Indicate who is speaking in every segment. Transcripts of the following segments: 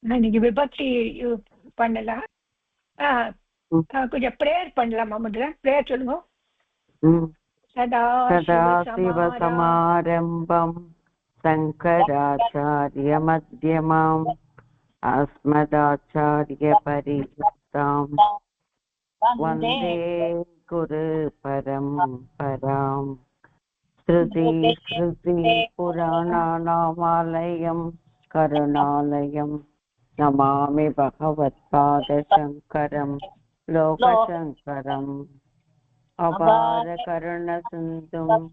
Speaker 1: இன்னைக்கு விபக்தி பண்ணலாம். கொஞ்சம் ப்ரேயர் பண்ணலாமா? முதல்ல ப்ரேயர் சொல்லுங்க.
Speaker 2: சதாசிவசமாரம்பம் சங்கராச்சார்யமத்யமாம் அஸ்மதாச்சார்யபரியுக்தாம் வந்தே குரு பரம்பராம். ஸ்ருதி ஸ்ருதி புராணாநாமாலயம் கருணாலயம் நமாமி பகவத்பாதசங்கரம் லோகசங்கரம். அபார கருண சிந்தும்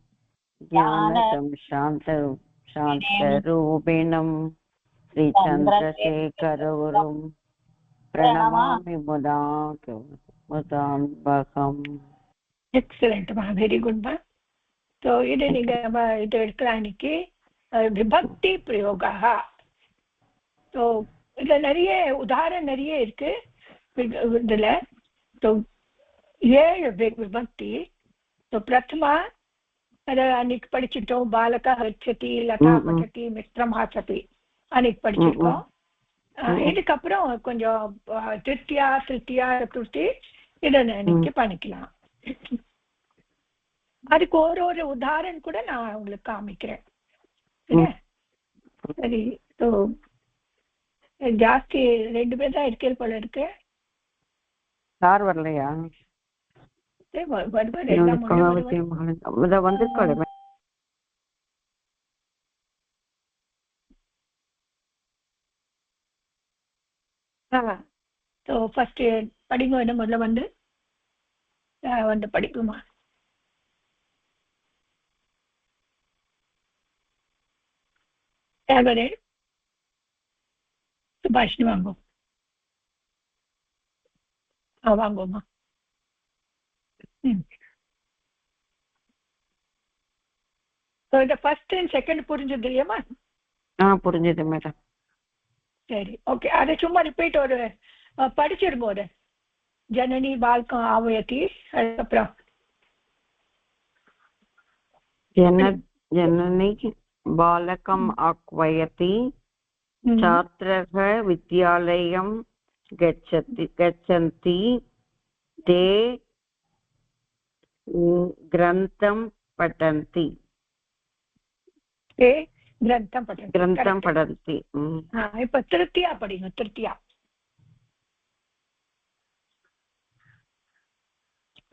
Speaker 2: ஞானதம் சாந்தரூபிணம் ஸ்ரீ சந்திரசேகரகுரும் பிரணமாமி முதாம்பகம்.
Speaker 1: எக்ஸலண்ட் மா, வெரி குட் மா. ஸோ இது நீங்க இது எடுக்கலாம் இன்னைக்கு விபக்தி பிரயோகா. ஸோ இதுல நிறைய உதாரணம் நிறைய இருக்கு இதுல. ஸோ 7 விபக்தி. ஸோ பிரதமா அதை அன்னைக்கு படிச்சுட்டோம். பாலகா ஹச்சதி, லதா பச்சதி, மித்ரம் ஹாசதி அன்னைக்கு படிச்சிருக்கோம். இதுக்கப்புறம் கொஞ்சம் திருத்தியா திருத்தியா சதுர்த்தி இதை இன்னைக்கு பண்ணிக்கலாம். அதுக்கு ஒரு உதாரணம் கூட நான் உங்களுக்கு காமிக்கிறேன். சரி. ஸோ ஜாஸ்தி 2 பேர் தான் இருக்கே போல இருக்கு.
Speaker 2: யார் வரலையா?
Speaker 1: ஃபர்ஸ்ட் படிங்க. என்ன முதல்ல வந்து படிக்குமா? சுபாஷினி வாங்கோ. வாங்கோமா. ஃபர்ஸ்ட் அண்ட் செகண்ட் புரிஞ்சது இல்லையாமா?
Speaker 2: புரிஞ்சது மேடம்.
Speaker 1: சரி, ஓகே. அதை சும்மா ரிப்பீட் ஒரு படிச்சிருங்க. ஒரு ஜனனி பால்கம் ஆவயதி, அதுக்கப்புறம்
Speaker 2: ஜனனி பாலகம் ஆக்வயதி, छात्रः विद्यालयं गच्छन्ति, ते ग्रन्थं पठन्ति.
Speaker 1: ग्रन्थं पठन्ति. இப்ப திருத்தியா படிங்க. திருத்தியா.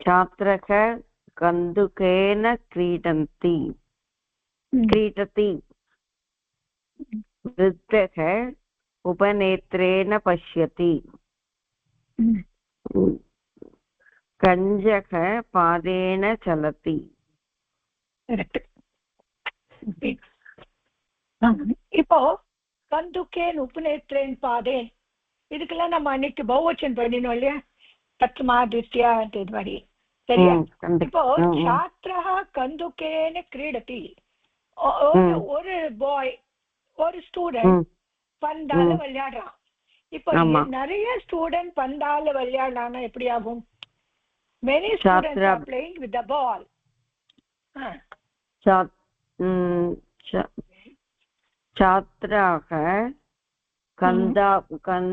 Speaker 2: छात्रः कन्दुकेन क्रीडति. वृद्धः उपनेत्रेण पश्यति. कञ्जः पादेन चलति.
Speaker 1: இப்போ கந்துக்கேன் உபநேத்ரேன் பாதேன் இதுக்கெல்லாம் நம்ம அன்னைக்கு பௌவச்சன் பண்ணினோம் இல்லையா? பிரதமா தித்யா இது மாதிரி. சரியா? இப்போ छात्रः கந்துக்கேன क्रीडति. ஒரு பாய், ஒரு ஸ்டூடெண்ட் பந்தால விளையாடுறான். இப்போ நிறைய ஸ்டூடெண்ட் பந்தால விளையாடுறான்னா எப்படி ஆகும்? many students are playing with the ball.
Speaker 2: छात्राः கந்துகாப்பியாம்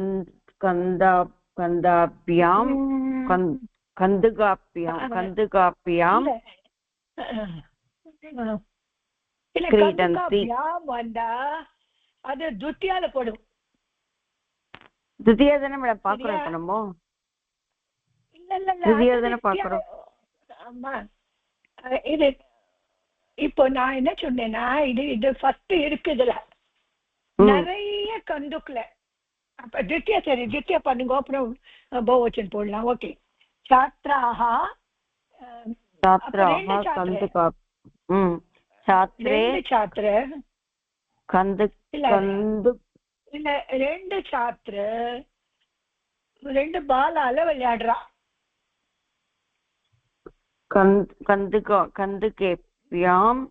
Speaker 2: क्रीडन्ति.
Speaker 1: வந்தா அது துத்தியால போடும்.
Speaker 2: துத்தியா தானே மேடம் பாக்குறோம் இப்ப நம்ம. துத்தியா தானே பாக்குறோம்.
Speaker 1: ஆமா. இது இப்போ நான் என்ன சொன்னேன்னா இது ஃபர்ஸ்ட் இருக்கு இதுல நிறைய கந்துக்குல. அப்ப தித்தியா. சரி, தித்தியா பண்ணுங்க. அப்புறம் பௌவச்சன் போடலாம். ஓகே. छात्राः
Speaker 2: கந்துகா
Speaker 1: छात्रे छात्र
Speaker 2: கந்து
Speaker 1: இல்ல 2 छात्र 2 பாலால விளையாடுறா.
Speaker 2: கந்துகேப்யாம்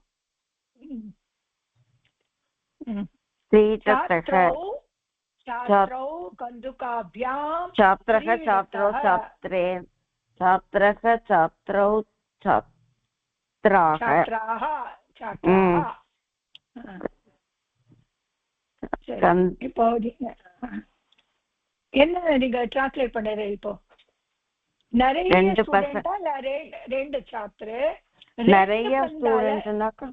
Speaker 1: छात्रौ कन्दुकाभ्यां
Speaker 2: छात्रः छात्रौ छात्रे छात्रः छात्रौ छात्राः
Speaker 1: இப்போ என்ன நீங்க டிரான்ஸ்லேட் பண்ணுற இப்போ? நிறைய ஸ்டூடெண்டா இல்ல ரெண்டு சாப்டர்?
Speaker 2: நிறைய ஸ்டூடெண்ட்னாக்கா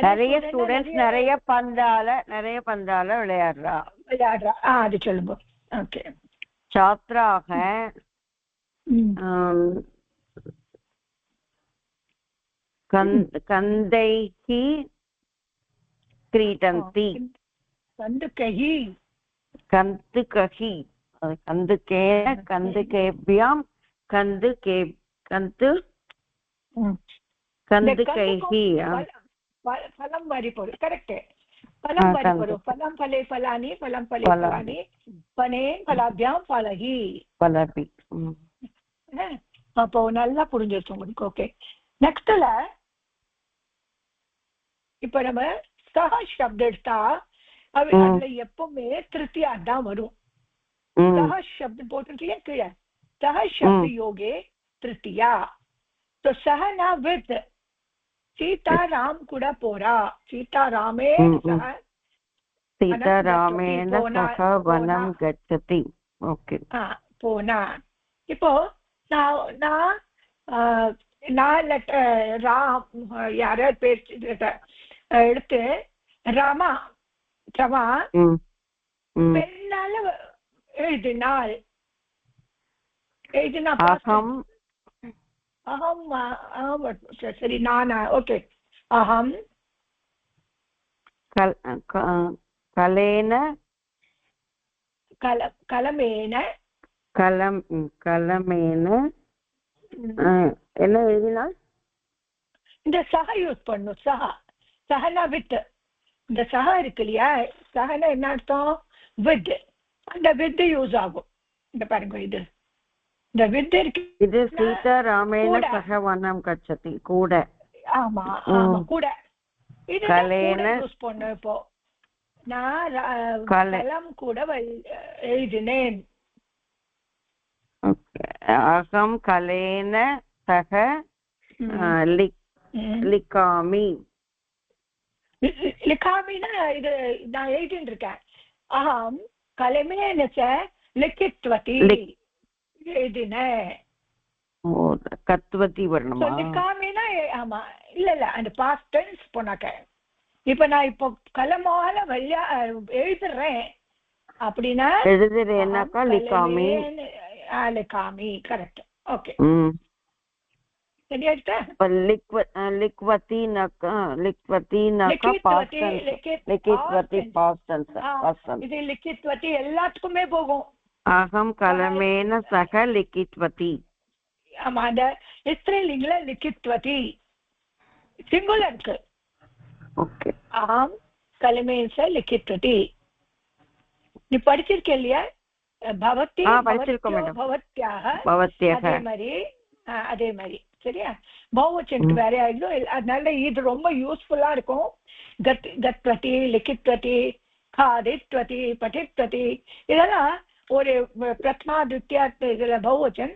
Speaker 2: நிறைய ஸ்டூடெண்ட்ஸ் நிறைய பந்தால விளையாடுறா.
Speaker 1: அது சொல்லுங்க. ஓகே.
Speaker 2: छात्राः कन्दैः क्रीडन्ति. कन्दुकेन कन्दुकेभ्यां कन्दुकैः
Speaker 1: फलं वारि पोरु. करेक्ट. फलं वारि पोरु. फलं फले फलानि फलं फले फलानि फने फलाभ्यां फलहि
Speaker 2: फलपि.
Speaker 1: அப்போ நல்லா புரிஞ்சிருச்சு உங்களுக்கு. ஓகே. நெக்ஸ்ட்ல இப்ப நம்ம சஹ சப்தம் எடுத்தா அதுல எப்பவுமே திருத்தியா தான் வரும். சஹ சப்தம் போட்டிருக்கீங்க கீழே. சஹ சப்த யோகே திருத்தியா. तो सहना विद सीताराम கூட போறா. सीतारामेण
Speaker 2: सह वनं गच्छति. ओके.
Speaker 1: போனா இப்போ நான் ராம் யாராவது பேர் எடுத்து ராமா ரமா பெண்ணால எழுதினாள். अहम सरी नाना. ओके. अहम
Speaker 2: कलेन
Speaker 1: कलमेन
Speaker 2: என்ன எழுதினா
Speaker 1: இந்த சஹ யூஸ் பண்ணும். சஹனா வித். இந்த சஹ இருக்கு இல்லையா, சஹனா என்ன அர்த்தம்? வித். அந்த வித் யூஸ் ஆகும். இந்த பாருங்க, இந்த வித் இருக்கு.
Speaker 2: இது சீதாராமேன சஹ வனம் கச்சதி கூட.
Speaker 1: ஆமா ஆமா கூட. இது கலேன யூஸ் பண்ணு. இப்போ நான் கலம் கூட எழுதினேன்.
Speaker 2: அகம் கலேன சஹ லிகாமி.
Speaker 1: லிகாமினா இது நான் எழுதிட்டு இருக்கேன். அகம் கலமேன ச லிகித்வதி
Speaker 2: கத்வதி வரணுமா?
Speaker 1: லிகாமினா ஆமா. இல்ல அந்த பாஸ்ட் டென்ஸ் போனாக்க இப்ப நான் இப்போ கலமால எழுதுறேன் அப்படின்னா
Speaker 2: எழுதுறேன்னாக்கா லிகாமி.
Speaker 1: லிகாமி கரெக்ட். ஓகே. சரியாயிட்டா? இது லிகித்வதி எல்லாத்துக்குமே போகும்.
Speaker 2: அகம் கலமேன சக லிகித்வதி.
Speaker 1: ஆமா, அந்த ஸ்திரீலிங்கல லிகித்வதி சிங்குலருக்கு.
Speaker 2: ஓகே.
Speaker 1: அகம் கலமேன ச லிகித்வதி. நீ படிச்சிருக்க இல்லையா? பவதி பவத்யாக அதே மாதிரி. சரியா? பௌவச்சனுக்கு வேற ஆயிடும். அதனால இது ரொம்ப யூஸ்ஃபுல்லா இருக்கும். கத்வதி லிகித்வதி காதித்வதி படித்வதி இதெல்லாம் ஒரு பிரத்மா தித்யா இதுல பௌவச்சன்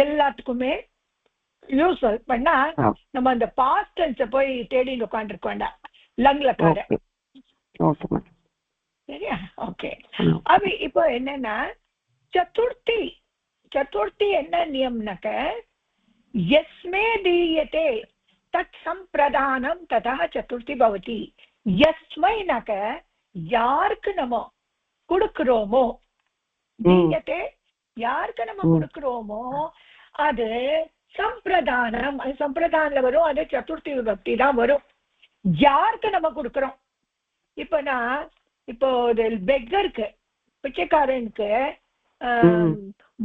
Speaker 1: எல்லாத்துக்குமே யூஸ் பண்ணா நம்ம அந்த பாஸ்ட் டென்ஸ போய் தேடிட்டு உட்காந்துருக்க வேண்டாம். லங்ல கார. சரியா? ஓகே. அது இப்போ என்னன்னா சதுர்த்தி என்ன நியம்னாக்க यस्मे दीयते तत् संप्रदानम तथा चतुर्थी भवति. यस्मैनक யாருக்கு நம்ம கொடுக்கிறோமோ, தீயத்தை யாருக்கு நம்ம கொடுக்கிறோமோ அது சம்பிரதானம். அது சம்பிரதானத்துல வரும். அது சதுர்த்தி விபக்தி தான் வரும். யாருக்கு நம்ம கொடுக்கிறோம்? இப்ப நான் இப்போ பெக்கருக்கு பிச்சைக்காரனுக்கு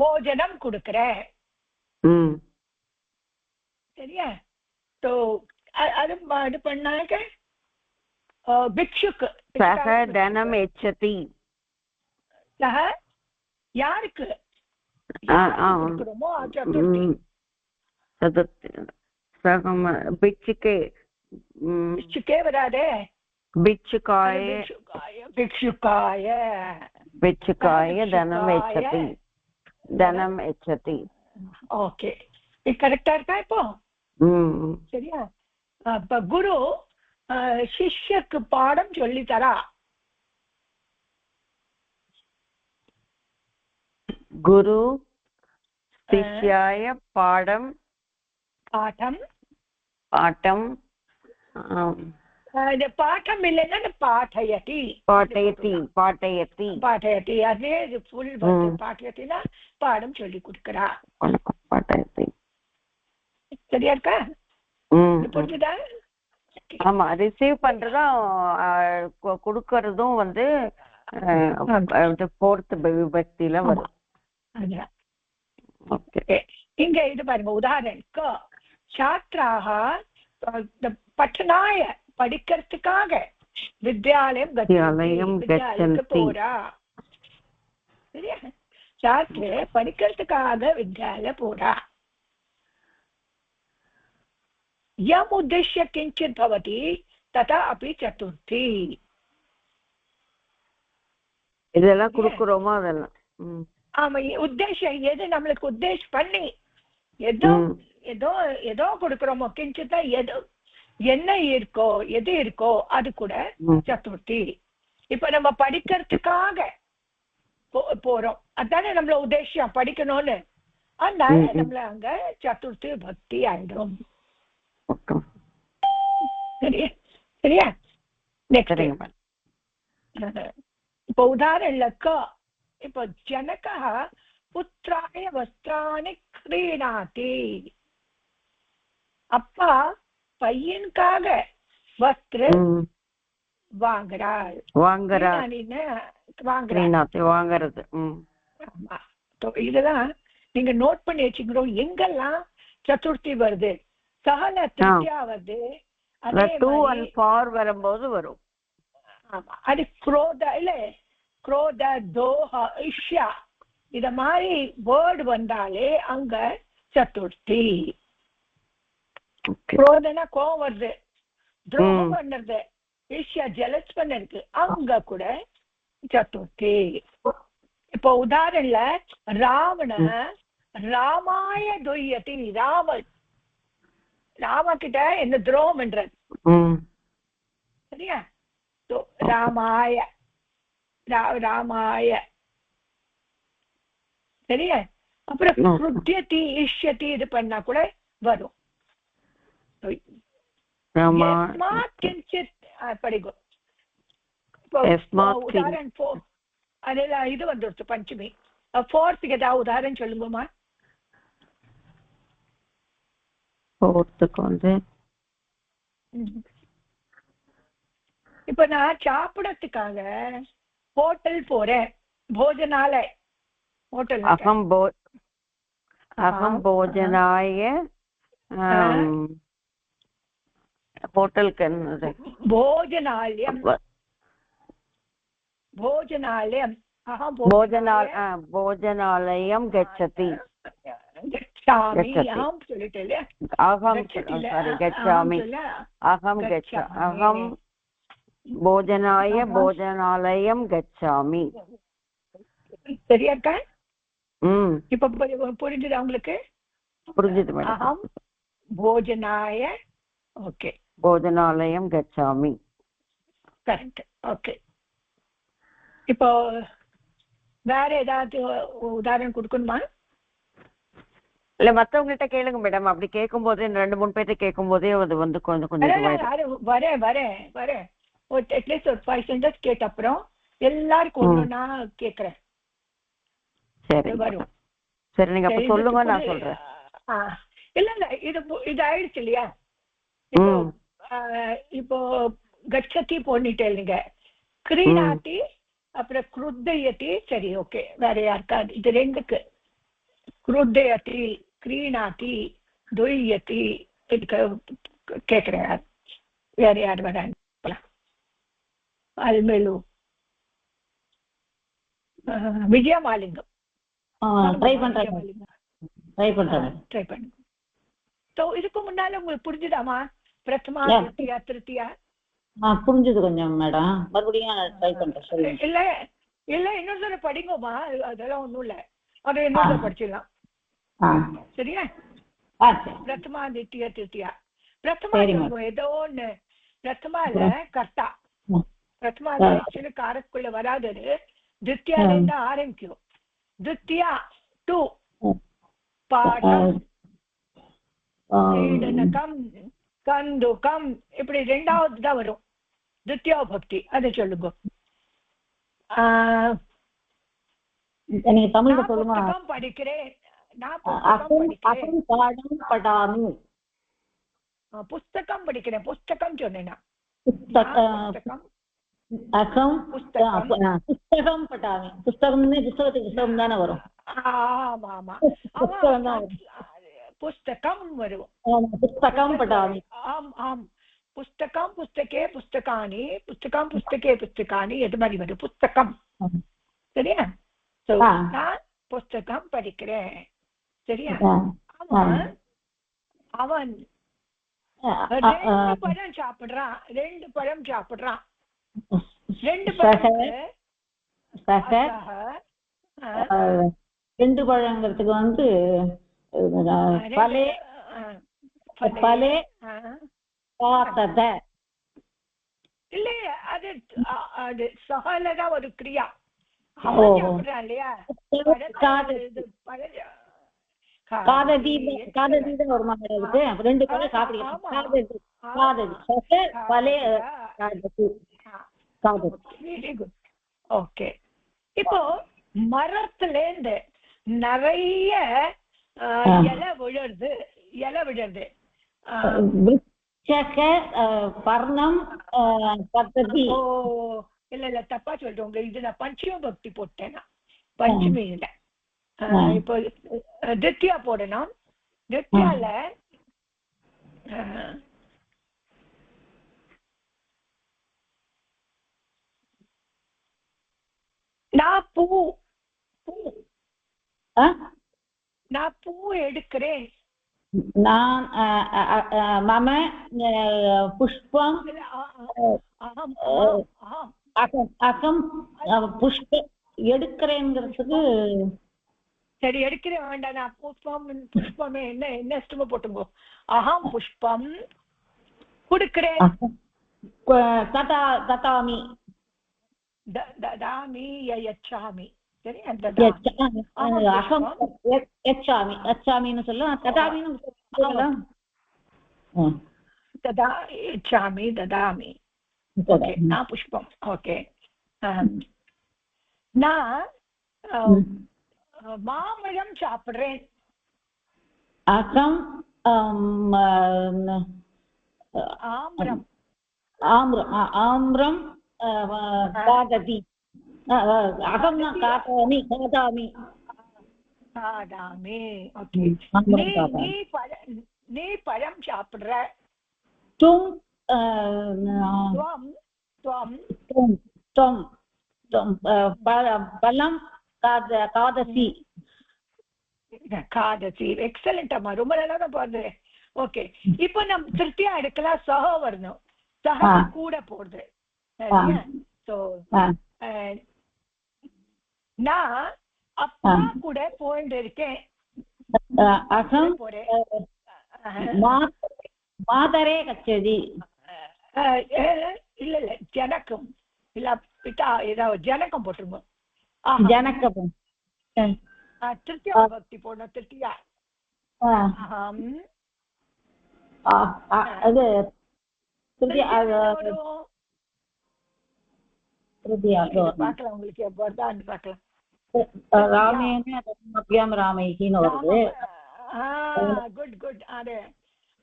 Speaker 1: போஜனம் கொடுக்கிறேன். சரியா? तो அது பண்ணாக்க பிக்ஷுக்கு
Speaker 2: சஹ தனம் எச்சதி.
Speaker 1: சஹ யாருக்கு கொடுக்கிறோமோ சதுர்த்தி.
Speaker 2: சகம் பிக்ஷுக்கே வராதே. பிக்ஷுக்காய தனம் எச்சதி.
Speaker 1: ஓகே. இது கரெக்டா இருக்கா இப்போ? சரியா? இப்ப குரு சிஷ்யக்கு பாடம் சொல்லி தரா.
Speaker 2: குரு சிஷ்யாய பாடம்
Speaker 1: பாடம்
Speaker 2: பாட்டம்
Speaker 1: பாடம் இல்லைன்னா பாடயதி
Speaker 2: பாட்டயதி பாட்டயதி
Speaker 1: பாடயதி அதே ஃபுல் பாடயத்தினா பாடம் சொல்லி கொடுக்கிறா.
Speaker 2: பாட்டயதி
Speaker 1: சரியா இருக்கா? புரிஞ்சுதா?
Speaker 2: ஆமா, ரிசீவ் பண்றதும் கொடுக்கறதும் வந்து ஃபோர்த் விபக்தியில வரும்.
Speaker 1: இங்க இது பாருங்க, உதாரணக்கு छात्राः पठनाय படிக்கிறதுக்காக வித்யாலயம் வித்யாலயத்துக்கு போறா. சரியா? छात्रे படிக்கிறதுக்காக வித்யாலய போறா. यम् उद्देश्य किञ्चित् भवति तथा अपि चतुर्थी.
Speaker 2: இதெல்லாம் கொடுக்குறோமோ அதெல்லாம்.
Speaker 1: ஆமா, உத்தேசம் எது நம்மளுக்கு உத்தேசம் பண்ணி ஏதோ ஏதோ ஏதோ கொடுக்குறோமோ, கிஞ்சித்தா எது என்ன இருக்கோ எது இருக்கோ அது கூட சதுர்த்தி. இப்ப நம்ம படிக்கிறதுக்காக போறோம், அதானே நம்மள உத்தேசம் படிக்கணும்னு. அதனால நம்மள அங்க சதுர்த்தி பக்தி ஆயிடும். சரியா? சரியா? நெக்ஸ்ட் இப்ப உதாரணக்கு இப்ப ஜனக புத்திராய வஸ்திராணி கிரீணாதி. அப்பா பையனுக்காக வஸ்திரம் வாங்குறாள்.
Speaker 2: வாங்குறது.
Speaker 1: இதெல்லாம் நீங்க நோட் பண்ணி வச்சுக்கிறோம். எங்கெல்லாம் சதுர்த்தி வருது, சகல திருப்தியா வருது,
Speaker 2: வரும்போது வரும்.
Speaker 1: ஆமா, அது குரோத இல்ல, குரோத தோஹ இஷ்யா இத மாதிரி வேர்டு வந்தாலே அங்க சதுர்த்தி. குரோதனா கோவம் வருது, துரோகம் பண்ணுறது, ஈஷியா ஜெலஸ் பண்ணிருக்கு, அங்க கூட சதுர்த்தி. இப்போ உதாரணல ராவண ராமாய துய்யதி. ராம கிட்ட என்ன துரோகம் பண்றது. சரியா? ராமாய ராமாய. சரியா? அப்புறம் கிருத்தியதி இஷ்யதி இது பண்ணா கூட வரும். படிக்கும். உதாரணம் அதெல்லாம் இது வந்துருச்சு பஞ்சமி. ஃபோர்த்துக்கு ஏதாவது உதாரணம் சொல்லுங்கம்மா. இப்ப நான் சாப்பிடறதுக்காக ஹோட்டல் போறேன், போஜனாலய ஹோட்டல்.
Speaker 2: அகம் போஜனாய ஹோட்டலுக்கு போஜனாலயம்.
Speaker 1: போஜனாலயம்
Speaker 2: போஜனாலயம் கச்சதி. அகம் போஜனாய போஜனாலயம் கச்சாமி.
Speaker 1: சரியாக்கா? இப்ப புரிஞ்சுது உங்களுக்கு?
Speaker 2: புரிஞ்சுது.
Speaker 1: அகம் போஜனாய. ஓகே,
Speaker 2: போஜனாலயம் கச்சாமி.
Speaker 1: கரெக்ட். ஓகே, இப்போ வேற ஏதாவது உதாரணம் கொடுக்கணுமா?
Speaker 2: இல்ல, மத்தவங்கள்ட்ட கேளுங்க மேடம். அப்படி கேட்கும் போதே 2-3 பேர்ட்ட கேட்கும் போதே அது வந்து கொஞ்சம்
Speaker 1: வரேன் அட்லீஸ்ட் ஒரு 5 சென்டென்ஸ் கேட்ட அப்புறம் எல்லாருக்கும் ஒண்ணுன்னா கேக்குறேன்.
Speaker 2: சரி, வரும். சரி, நீங்க அப்ப சொல்லுங்க, நான் சொல்றேன்.
Speaker 1: இல்ல இது ஆயிடுச்சு இல்லையா? இப்போ கச்சதி போனிட்டே நீங்க கிரீணாத்தி அப்புறம் குருத்தயதி. சரி, ஓகே. வேற யாருக்காது இது ரெண்டுக்கு குருத்தயதி கிரீணாத்தி துய்யதி இதுக்கு கேக்குறேன். வேற யார் வராங்க? அல்மேலு விஜயமாலிங்கம். ட்ரை பண்ணுங்க. இதுக்கு முன்னால உங்களுக்கு புரிஞ்சுதாமா? பிரதமா தித்தியா திருத்தியா
Speaker 3: புரிஞ்சுது கொஞ்சம் மேடம். மறுபடியும் ட்ரை பண்றேன்.
Speaker 1: இல்ல இன்னொரு தடவை படிங்கம்மா. அதெல்லாம் ஒண்ணும் இல்ல, அதை இன்னொரு தடவை படிச்சிடலாம். சரியா? பிரதமா தித்தியா திருத்தியா. பிரதமா ஏதோ ஒண்ணு. பிரதமால கர்த்தா. பிரதமால ஆக்சுவலி காரக்குள்ள வராது, தித்தியால இருந்து ஆரம்பிக்கும். द्वितीया टु பாடம் क्रीडनकम कंदुकम இப்படி ரெண்டாவது தான் வரும் द्वितीया भक्ति அதை சொல்லுங்க
Speaker 3: நீங்க தமிழ்ல சொல்லுங்க
Speaker 1: புத்தகம் படிக்கிறேன் நான் புத்தகம்
Speaker 3: பாடம் படாமி
Speaker 1: புத்தகம் படிக்கிறேன் புத்தகம் சொன்னேனா புத்தகம்
Speaker 3: அகம் புஸ்தகம் படாமி புஸ்தகம்னு புஸ்தகம் தானே வரும்
Speaker 1: ஆமா ஆமா புஸ்தகம் வரும்
Speaker 3: புஸ்தகம் படாமி
Speaker 1: ஆம் ஆம் புஸ்தகம் புஸ்தகே புஸ்தகானி புஸ்தகம் புஸ்தகே புஸ்தகானி எது மாதிரி வரும் புஸ்தகம் சரியா நான் புஸ்தகம் படிக்கிறேன் சரியா அவன் ரெண்டு பழம் சாப்பிடுறான் ரெண்டு
Speaker 3: பழங்கிறதுக்கு வந்து பலே பலே பார்த்தத
Speaker 1: இல்ல அது அது சகலதான் ஒரு கிரியா சாப்பிடுறான் இல்லையா
Speaker 3: காததீதான் வருமா இருக்கு ரெண்டு பழம் சாப்பிடுறேன்
Speaker 1: ஓகே இப்போ மரத்துல இருந்து நிறைய இலை விழுறது
Speaker 3: பர்ணம் பத்ததி
Speaker 1: இல்ல தப்பா சொல்றோங்க இது நான் பஞ்சம பக்தி போட்டேன்னா பஞ்சமி இல்ல இப்போ தித்தியா போடணும் தித்தியால நான் பூ எடுக்கிறேன்
Speaker 3: நான் மம புஷ்பம் அகம் புஷ்ப எடுக்கிறேங்கிறதுக்கு
Speaker 1: சரி எடுக்கிறேன் வேண்டாம் நான் புஷ்பமே என்ன இஷ்டமா போட்டுங்கோ அகம் புஷ்பம் கொடுக்கிறேன்
Speaker 3: ததாமி
Speaker 1: ததாமி யச்சாமி சரி
Speaker 3: அகம் யச்சாமி யச்சாமின்னு சொல்லலாம் ததாமின்னு சொல்லலாம்
Speaker 1: யச்சாமி ததாமி ஓகே நான் புஷ்பம் ஓகே நான் மாம்பழம் சாப்பிடுறேன்
Speaker 3: அகம்
Speaker 1: ஆம்ரம்
Speaker 3: ஆம்ரம் ஆம்ரம் காததி அகம் காதாமி காதாமி
Speaker 1: காதாமி ஓகே நீ பழம் சாப்பிடுற
Speaker 3: தும் பழம் காதசி
Speaker 1: எக்ஸலண்ட் அம்மா ரொம்ப நல்லா தான் பாருங்க ஓகே இப்போ நம்ம திருப்தியா எடுக்கலாம் சஹ வரணும் சஹ கூட போடுது நான் அப்பா கூட போயிட்டு இருக்கேன்
Speaker 3: மாதரே கச்சதி
Speaker 1: இல்ல ஜனக்கம் இல்ல பிதா ஏதாவது ஜனக்கம் போட்டுருங்க
Speaker 3: ஜனக்கம்
Speaker 1: திருத்தியா பக்தி போடணும் திருத்தியா
Speaker 3: அது
Speaker 1: பாக்கலாம் உங்களுக்கு எப்பதான் பாக்கலாம்
Speaker 3: ராமேன்னு வருது
Speaker 1: குட் குட்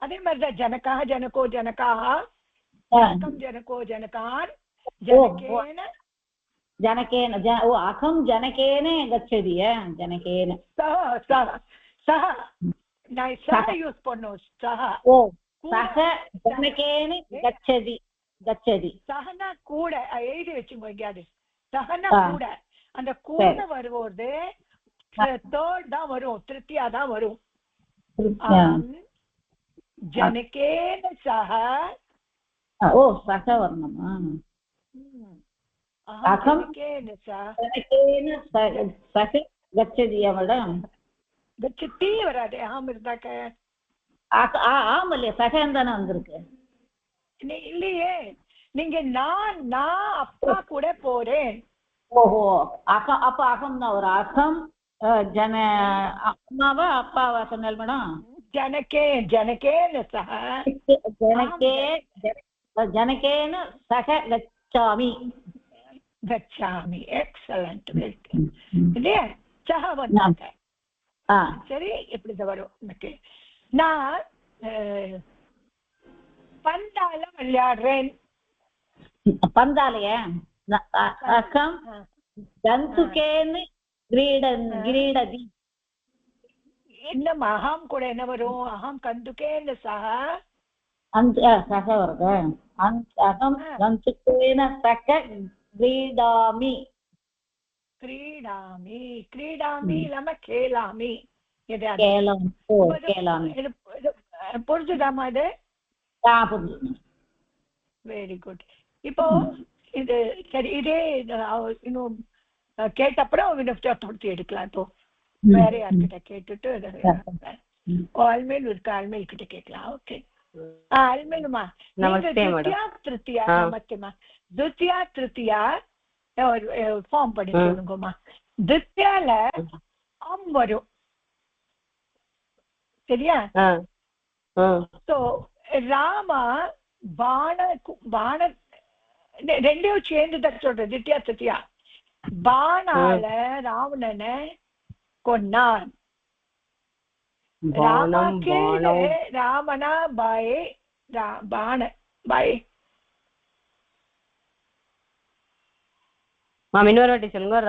Speaker 1: அதே மாதிரிதான் ஜனகா ஜனகோ ஜனகா ஜனகோ ஜனகான்
Speaker 3: ஜனகேன அகம் ஜனகேன கச்சதி ஜனகேன
Speaker 1: சஹ நான் சஹ யூஸ் பண்ணும் சஹ
Speaker 3: சஹ ஜனகேன கச்சதி கச்சதி
Speaker 1: சஹனா கூட எழுதி வச்சுங்க எங்கேயாவது சஹனா கூட அந்த கூட வரும்போது தேர்ட் தான் வரும் திருத்தியா தான் வரும் ஜனகேன சஹ
Speaker 3: சஹ வரணுமா
Speaker 1: கச்சதி வராது ஆம் இருந்தாக்க
Speaker 3: ஆமல்லையே சகன் தானே வந்திருக்கு
Speaker 1: இல்லையே நீங்க நான் அப்பா கூட போறேன்
Speaker 3: ஓஹோ அகம் அப்ப அகம் தான் ஒரு அகம் ஜன அம்மாவா அப்பாவா சொன்னேன் மேடம்.
Speaker 1: ஜனகேன சக
Speaker 3: ஜனகேன சக கச்சாமி.
Speaker 1: கச்சாமி. எக்ஸலண்ட். இல்லையா? சக வந்தாங்க. சரி, இப்படிதான் வரும். நான் பந்தால விளையாடுறேன்.
Speaker 3: பந்தாலயா? அகம் ஜந்துகேன கிரீடதி.
Speaker 1: என்ன அகம் கூட என்ன வரும்? அகம் கந்துகேன சக
Speaker 3: சக வருது. அகம் ஜந்துகேன சக கிரீடாமி.
Speaker 1: கிரீடாமி. கிரீடாமி இல்லாம கேளாமி. புரிஞ்சுதாமா இது? Very good. இப்போ இது சரி, இதே இன்னும் கேட்டப்புறம் தொடர்ச்சி எடுக்கலாம். இப்போ வேற யார்கிட்ட கேட்டுட்டு அல்மேல் இருக்கு, அல்மேல் கிட்ட கேட்கலாம். ஓகே அல்மேலுமா, துத்தியா திருத்தியா? நமஸ்தேமா. துத்தியா திருத்தியா ஃபார்ம் பண்ணி சொல்லுங்கம்மா. துத்தியால அம் வரும், சரியா? சோ ராமா பான ரெண்டையும் சேர்ந்து தான் சொல்றேன். தித்தியா திருத்தியா. பானால ராவணனை கொன்னான். ராமனா பாய் பான பாய்.
Speaker 2: இன்னொரு வாட்டி சொல்லுங்க.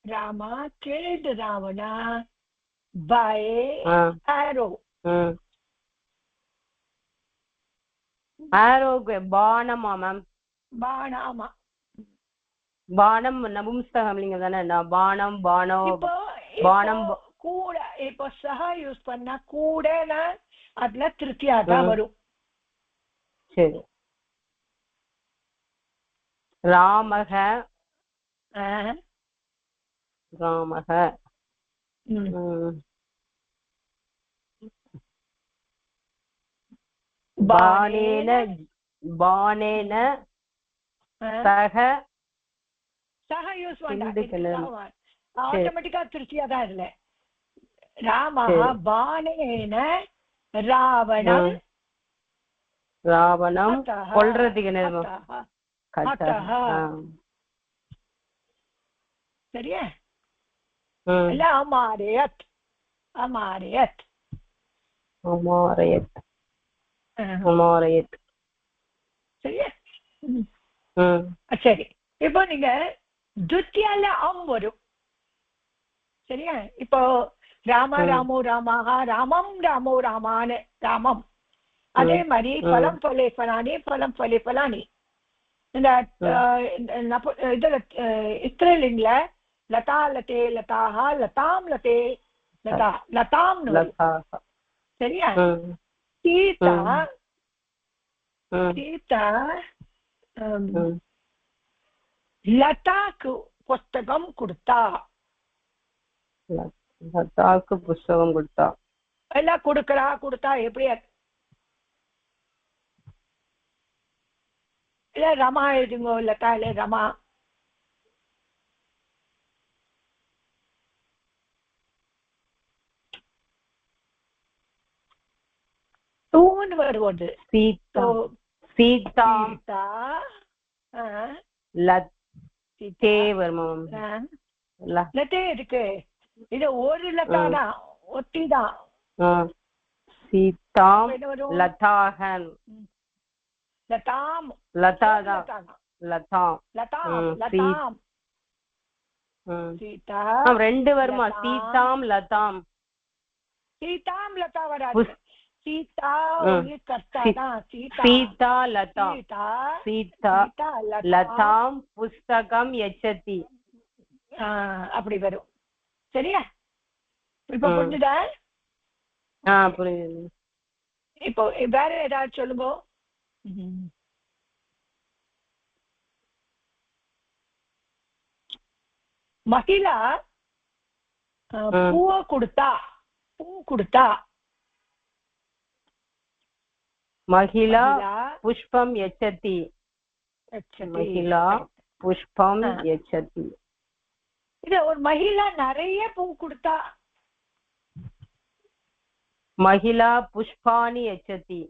Speaker 1: Rama killed Ravana by arrow.
Speaker 2: ஆரோக்கு பானமா மேம்?
Speaker 1: பானமா.
Speaker 2: பானம் நபும்சகம் லிங்கம் தானே? பானம் பானோ பானம்
Speaker 1: கூட. இப்போ சஹா யூஸ் பண்ணா கூடனா அதுல திருத்தியா தான் வரும்.
Speaker 2: சரி. ராமக ராமக பானேன பானேன சக
Speaker 1: சஹா யூஸ் பண்ணா ஆட்டோமேட்டிக்கா திருச்சியா தான் இல்ல. ராமா பானேன ராவணம்.
Speaker 2: ராவணம் கொல்றதுக்கு
Speaker 1: சரியா? இல்ல அமாரியத். அமாரியத்
Speaker 2: அமாரியத் அமாரியத்.
Speaker 1: சரியா? சரி. இப்போ நீங்க துத்தியால அம் வரும், சரியா? இப்போ ராம ராமோ ராமாக ராமம் ராமோ ராமான்னு ராமம். அதே மாதிரி பலம் பலே பலானி பலம் பலே பலானி. இந்த இதுல இஸ்ரேலிங்ல லதா லதே லதாஹா லதாம் லதே லதா லதாம்னு, சரியா? சீதா சீதா லதாக்கு புஸ்தகம் கொடுத்தா.
Speaker 2: லதாக்கு புஸ்தகம் கொடுத்தா
Speaker 1: எல்லாம் கொடுக்கறா கொடுத்தா எப்படி? இல்ல ரமா எழுதுங்க. லதா இல்ல ரமா. தூன்னு வருவது.
Speaker 2: சீதா சீதா லதே வருமாம்.
Speaker 1: லதே இருக்கு. இது ஒரு லதா தான், ஒத்தி தான்.
Speaker 2: சீதாம் லதாஹன்.
Speaker 1: லதாம்
Speaker 2: லதாதான் லதாம்
Speaker 1: லதாம் லதாம். சீதா
Speaker 2: ரெண்டு வருமா? சீதாம் லதாம்.
Speaker 1: சீதாம் லதா வராது. சீதா ஒரு கர்த்தா தான்.
Speaker 2: சீதா லதா சீதா லதாம் புஸ்தகம் யச்சதி.
Speaker 1: அப்படி வரும், சரியா? இப்ப புரிஞ்சுதா?
Speaker 2: புரியுது.
Speaker 1: இப்போ வேற ஏதாவது சொல்லுங்க. மகிழா பூவ கொடுத்தா. பூ கொடுத்தா.
Speaker 2: மகிழா புஷ்பம் யச்சதி. மகிழா புஷ்பம் யச்சதி.
Speaker 1: இது ஒரு மகிழா நிறைய பூ கொடுத்தா.
Speaker 2: மகிழா புஷ்பாணி யச்சதி.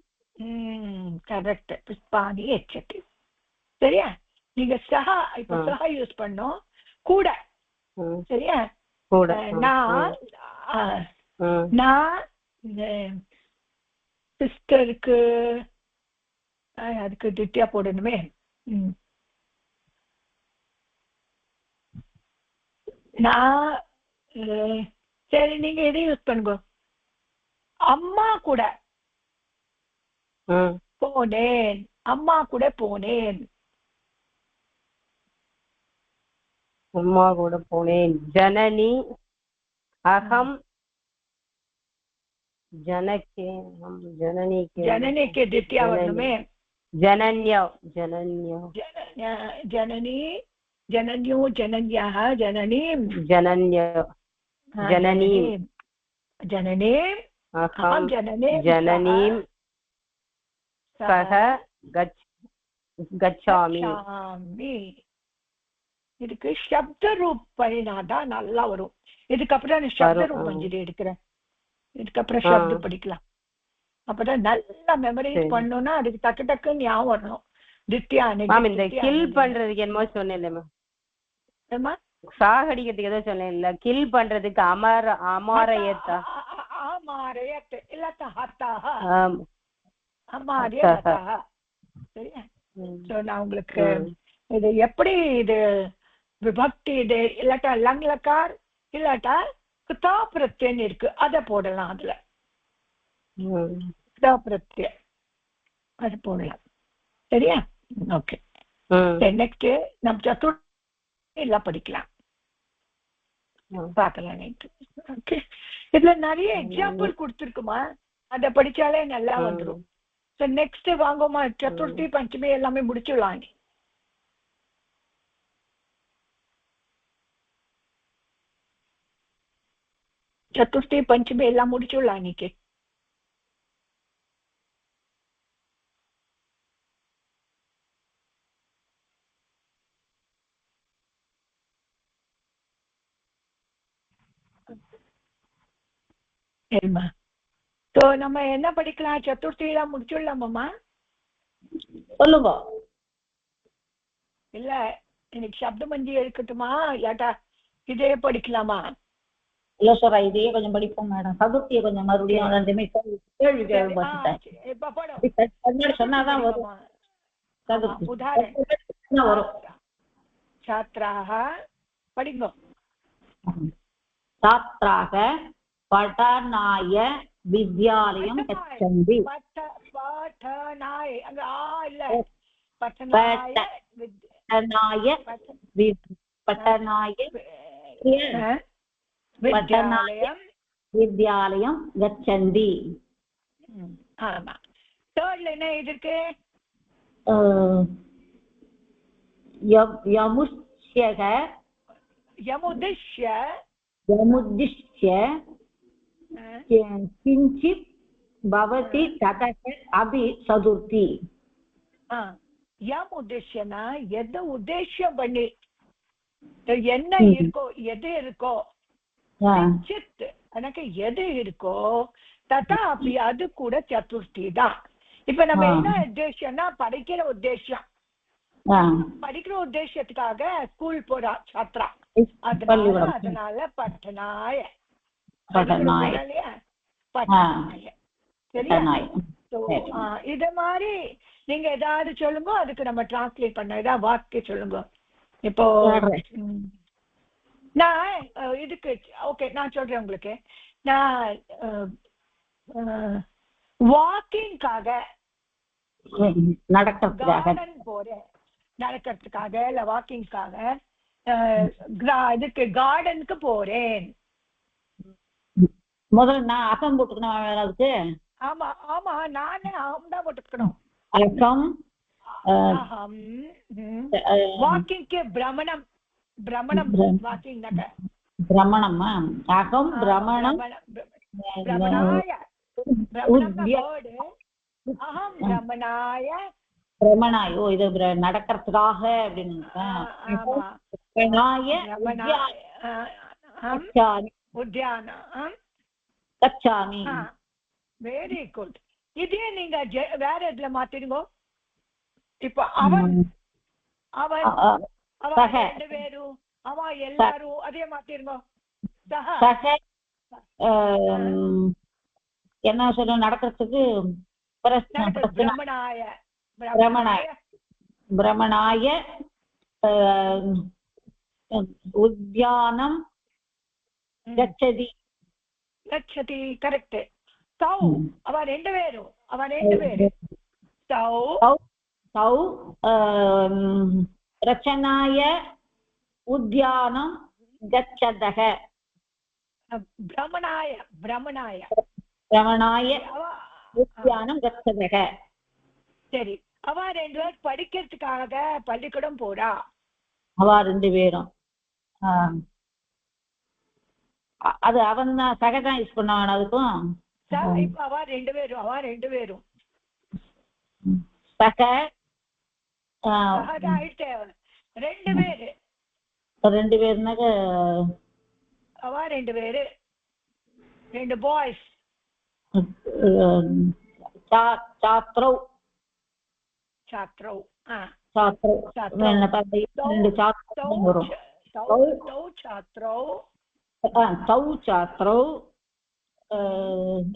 Speaker 1: கரெக்ட், புஷ்பாணி யச்சதி. சரியா? நீங்க சஹா இப்ப சஹா யூஸ் பண்ணோம் கூட. சரியா?
Speaker 2: கூட
Speaker 1: நான் சிஸ்டருக்கு அதுக்கு திட்டியா போடணுமே. நான் சரி நீங்க எதை யூஸ் பண்ணுங்க. அம்மா கூட போனேன். அம்மா கூட போனேன்.
Speaker 2: அம்மா கூட போனேன். ஜனனி அகம் जनके हम जननी के
Speaker 1: द्वितीया वर्णमे
Speaker 2: जनन्य जनन्य
Speaker 1: जननी जनन्यो जनन्याः जननीं
Speaker 2: जनन्य जननीं
Speaker 1: जननीं
Speaker 2: अहं
Speaker 1: जननीं
Speaker 2: सह गच्छामि.
Speaker 1: இதுக்கு சப்த ரூப் பண்ணினாதான் நல்லா வரும். இதுக்கப்புறம் சப்த ரூப் மஞ்சள் எடுக்கிறேன். இதுக்கப்புறம் சப்த படிக்கலாம். அப்பதான் நல்லா மெமரைஸ் பண்ணோம்னா அதுக்கு டக்கு டக்குன்னு ஞாபகம் வரணும். தித்யா
Speaker 2: இந்த கில் பண்றதுக்கு என்னமோ சொன்னேன், சாகடிக்கிறதுக்கு ஏதோ சொன்னேன்ல, கில் பண்றதுக்கு அமாரயத்தா
Speaker 1: அமாரயத் இல்ல ஹத்தஹ சரியா? நான் உங்களுக்கு இது எப்படி இது விபக்தி இது இல்லாட்டா லங் லக்கார் இல்லாட்டா கிருதா பிரத்யன் இருக்கு, அதை போடலாம். அதுல கிருதா பிரத்ய அது போடலாம். சரியா? ஓகே. நெக்ஸ்ட் நம்ம சதுர்த்தி எல்லாம் படிக்கலாம், பார்க்கலாம். ஓகே, இதுல நிறைய எக்ஸாம்பிள் கொடுத்துருக்குமா, அதை படிச்சாலே நல்லா வந்துடும். ஸோ நெக்ஸ்ட் வாங்கோமா, சதுர்த்தி பஞ்சமி எல்லாமே முடிச்சுடலாம். சதுர்த்தி பஞ்சமி எல்லாம் முடிச்சுடலாம் இன்னைக்கு. சரிம்மா. ஸோ நம்ம என்ன படிக்கலாம், சதுர்த்தி எல்லாம் முடிச்சுடலாமாம்மா?
Speaker 3: சொல்லுங்க.
Speaker 1: இல்ல இன்னைக்கு சப்த மஞ்சி இருக்கட்டுமா இல்லாட்டா இதே படிக்கலாமா?
Speaker 3: இல்ல சார், இதையே கொஞ்சம் படிப்போம் மேடம். சதுர்த்தியை கொஞ்சம் மறுபடியும் ரெண்டுமே கேள்வி சொன்னாதான் வரும். வரும்.
Speaker 1: छात्राः படிங்க.
Speaker 3: छात्राः पठनाय विद्यालयं गच्छन्ति.
Speaker 1: पठनाय அங்க இல்ல,
Speaker 3: पठनाय विद्यालयं गच्छन्ति.
Speaker 1: ஆமா. தேர்ட்ல என்ன இருக்கு?
Speaker 3: यमुद्दिश्य किञ्चित् भवति ततः अपि चतुर्थी.
Speaker 1: यम उद्देश्यना எதை உத்தேசம் பண்ணி என்ன இருக்கோ, எது இருக்கோ, கிஞ்சித் எனக்கு எது இருக்கோ, ததா அப்படி அது கூட சதுர்த்தி தான். இப்ப நம்ம என்ன உத்தேசம்னா படிக்கிற உத்தேசம், படிக்கிற உத்தேசத்துக்காக ஸ்கூல் போறா சாத்ரா, அதனால பட்டனாய சரியா? இத மாதிரி நீங்க ஏதாவது சொல்லுங்க, அதுக்கு நம்ம டிரான்ஸ்லேட் பண்ண ஏதாவது வாக்கிய சொல்லுங்க. இப்போ நான் இதுக்கு ஓகே நான் சொல்றேன் உங்களுக்கு. நான் வாக்கிங்காக கார்டன் போறேன், நடக்கிறதுக்காக இல்ல வாக்கிங்காக இதுக்கு கார்டனுக்கு போறேன்.
Speaker 3: முதல்ல நான் அகம் போட்டுக்கணும் அதுக்கு.
Speaker 1: ஆமா ஆமா, நானே அகம் தான் போட்டுக்கணும்.
Speaker 3: அகம்
Speaker 1: வாக்கிங்க்கு பிரமணம், பிரமணம் வாக்கிங்னாக்க
Speaker 3: பிரமணமா அகம் பிரமணம்
Speaker 1: பிரமணாய அகம் பிரமணாய
Speaker 3: பிரமணாயோ இது நடக்கிறதுக்காக அப்படின்னு
Speaker 1: உத்யானம்
Speaker 3: கச்சாமி.
Speaker 1: Very good. இதே நீங்க வேற எதுல மாத்திருங்க. இப்ப அவன் அவன் அவன் ரெண்டு பேரும் அவன் எல்லாரும் அதே மாத்திருங்க.
Speaker 3: என்ன சொல்ல நடக்கிறதுக்கு
Speaker 1: பிரமணாய
Speaker 3: பிரமணாய உத்யானம் கச்சதி.
Speaker 1: கச்சதி கரெக்ட். தௌ அவன் ரெண்டு பேரும் தௌ
Speaker 3: ரச்சனாய உத்யானம் கச்சதக.
Speaker 1: பிரமணாய
Speaker 3: உத்யானம் கச்சதக.
Speaker 1: சரி, அவ ரெண்டு பேர் படிக்கிறதுக்காக பள்ளிக்கூடம் போறா.
Speaker 3: அவ ரெண்டு பேரும் அது அவன் தான் சகதான் யூஸ் பண்ணுவான். அதுக்கும்
Speaker 1: அவ ரெண்டு பேரும்
Speaker 3: சக ரெண்டு பேருனாக்க
Speaker 1: அவ ரெண்டு பாய்ஸ்.
Speaker 3: சாத்ரௌ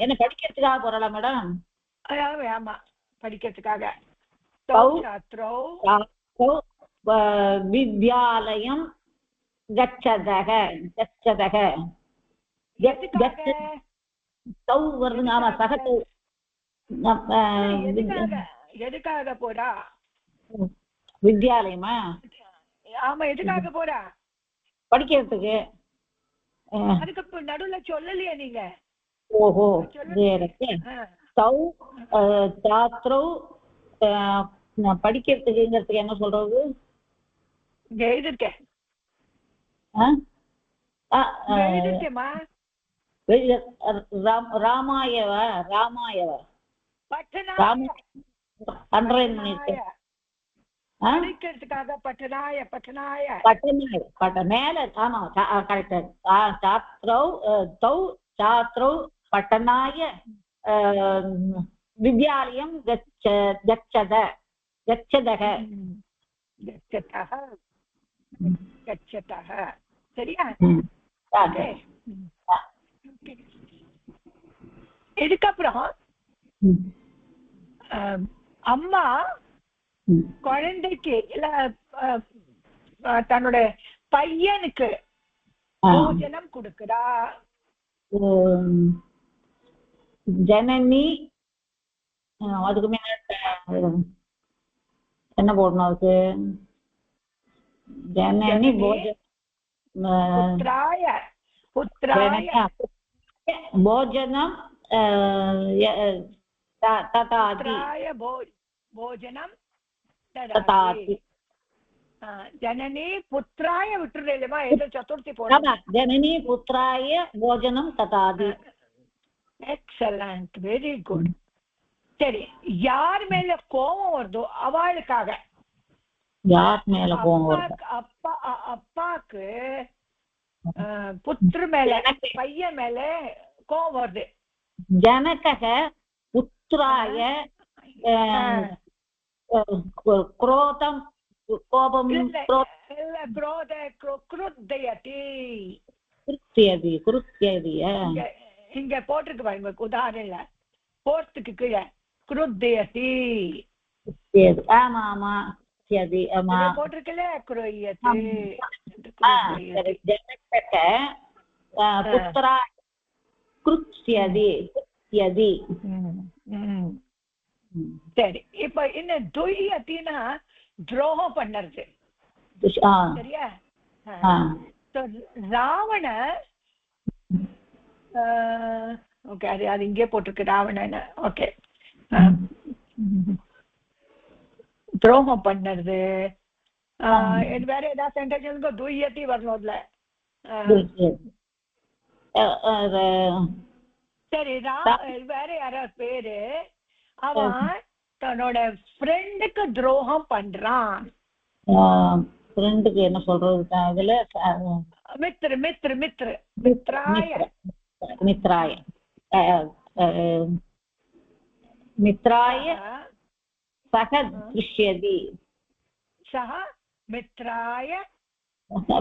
Speaker 3: என்ன படிக்கிறதுக்காக போறலாம் மேடம்?
Speaker 1: ஆமா, படிக்கிறதுக்காக.
Speaker 3: வித்யாலயம் கச்சதக. வருதுங்க. ஆமா, சகத்து.
Speaker 1: எதுக்காக போறா?
Speaker 3: வித்யாலயமா?
Speaker 1: ஆமா, எதுக்காக போறா?
Speaker 3: படிக்கிறதுக்கு.
Speaker 1: அதுக்கு நடுவுல சொல்லலையா நீங்க?
Speaker 3: ஓஹோ, சாத்ரௌ படிக்கிறதுக்குங்கிறதுக்கு என்ன சொல்றது? ராமாயவ
Speaker 1: படிக்கிறதுக்காக பட்டனாய
Speaker 3: மேல. ஆமா, கரெக்ட். சாத்ரௌ பட்டனாய வித்யாலயம் கச்சதக.
Speaker 1: சரியா? இதுக்கப்புறம் அம்மா குழந்தைக்கு இல்ல தன்னோட பையனுக்கு போஜனம் கொடுக்கிறா.
Speaker 3: ஜனனி. அதுக்கு மேல என்ன போடணும்? அதுக்கு ஜனனி போஜனம்
Speaker 1: போஜனம் ததாதி. ஜனனி புத்திராய விட்டுறேமா? ஏதோ சதுர்த்தி போனா
Speaker 3: ஜனனி புத்திராய போஜனம் ததாதி.
Speaker 1: Excellent, very good. சரி, யார் மேல கோபம் வருதோ அவளுக்காக.
Speaker 3: யார் மேல கோபம் வருது?
Speaker 1: அப்பாக்கு புத்திர மேல, பையன் மேல கோபம் வருது.
Speaker 3: ஜனக புத்திராய குரோதம் கோபம்
Speaker 1: இங்க போட்டிருக்கு பாருங்க உதாரணம். போர்த்துக்கு கீழே குருத்தயதி.
Speaker 3: ஆமா ஆமா
Speaker 1: போட்டிருக்கல குரோயதி.
Speaker 3: புத்திரா குருத்யதி.
Speaker 1: சரி, இப்ப என்ன துயத்தினா துரோகம் பண்ணறது. சரியா? ராவண ஓகே, அது இங்கே போட்டிருக்கு ராவணன். ஓகே, துரோகம் பண்ணது. வேற ஏதாவது சென்டென்ஸ் துயத்தி வரணும்ல? சரி, வேற யாராவது பேரு அவன் தன்னோட ஃப்ரெண்டுக்கு துரோகம் பண்றான்.
Speaker 3: ஃப்ரெண்டுக்கு என்ன சொல்றது இதுல
Speaker 1: மித்ர மித்ர மித்ர மித்ராய
Speaker 3: மித்ராய மித்ராய சக துஷ்யதி
Speaker 1: சஹ மித்ராய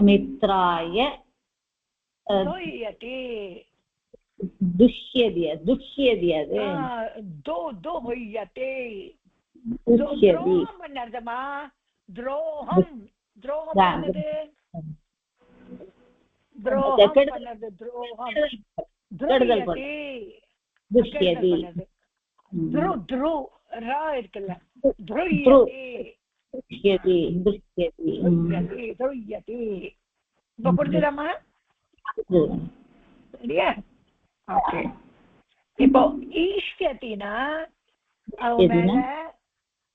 Speaker 3: மித்ராய
Speaker 1: துஷ்யதி
Speaker 3: துஷ்யதி துஷ்யதி அது
Speaker 1: துஷ்யதி
Speaker 3: துஷ்யதி
Speaker 1: துரோகம் என்னதுமா துரோகம் துரோகம் என்னது துரோகம் பண்ணது துரோகம் துஷ்யதி
Speaker 3: துஷ்யதி
Speaker 1: துரு துரு ரா இருக்குல்ல துஷ்யதி
Speaker 3: துஷ்யதி துஷ்யதி
Speaker 1: துஷ்யதி இப்ப புரிஞ்சுதாமா சரியா ஓகே இப்போ ஈஷ்யத்தினா அவ மேல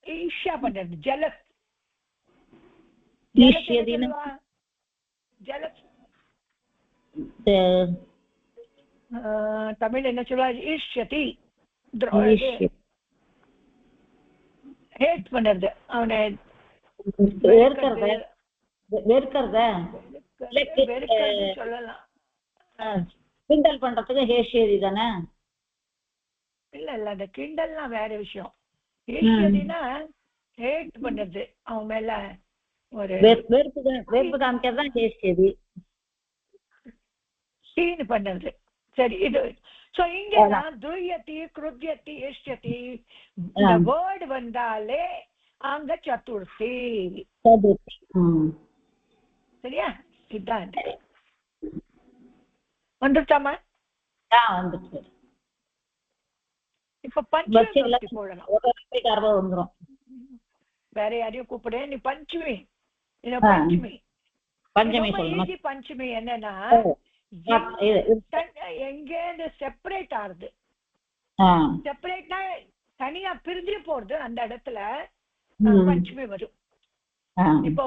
Speaker 1: ஈஷா பண்றது ஜலஸ் ஜலஸ் தமிழ் என்ன சொல்லுவா ஈஷ்யதி ஹேட் பண்றது அவனை சொல்லலாம்
Speaker 3: கிண்டல் பண்றதுக்கு ஹேஷ்யதி தானே
Speaker 1: இல்ல இல்ல அந்த கிண்டல்னா வேற விஷயம் ஹேஷ்யதினா ஹேட் பண்றது அவன் மேல ஒரு
Speaker 3: வெறுப்பு காமிக்கிறதுதான் ஹேஷ்யதி
Speaker 1: சீன் பண்றது சரி இது சோ இங்க துரியத்தி கிருத்யத்தி ஏஷ்யதி இந்த வேர்டு வந்தாலே அங்க சதுர்த்தி சரியா இதுதான் வந்துட்டாமா
Speaker 3: வந்துட்டு
Speaker 1: இப்ப பஞ்சமி போடலாம்
Speaker 3: வந்துரும்
Speaker 1: வேற யாரையும் கூப்பிடு நீ பஞ்சமி பஞ்சமி பஞ்சமி பஞ்சமி என்னன்னா எங்க செப்பரேட் ஆகுது செப்பரேட்னா தனியா பிரிஞ்சு போறது அந்த இடத்துல பஞ்சமி வரும் இப்போ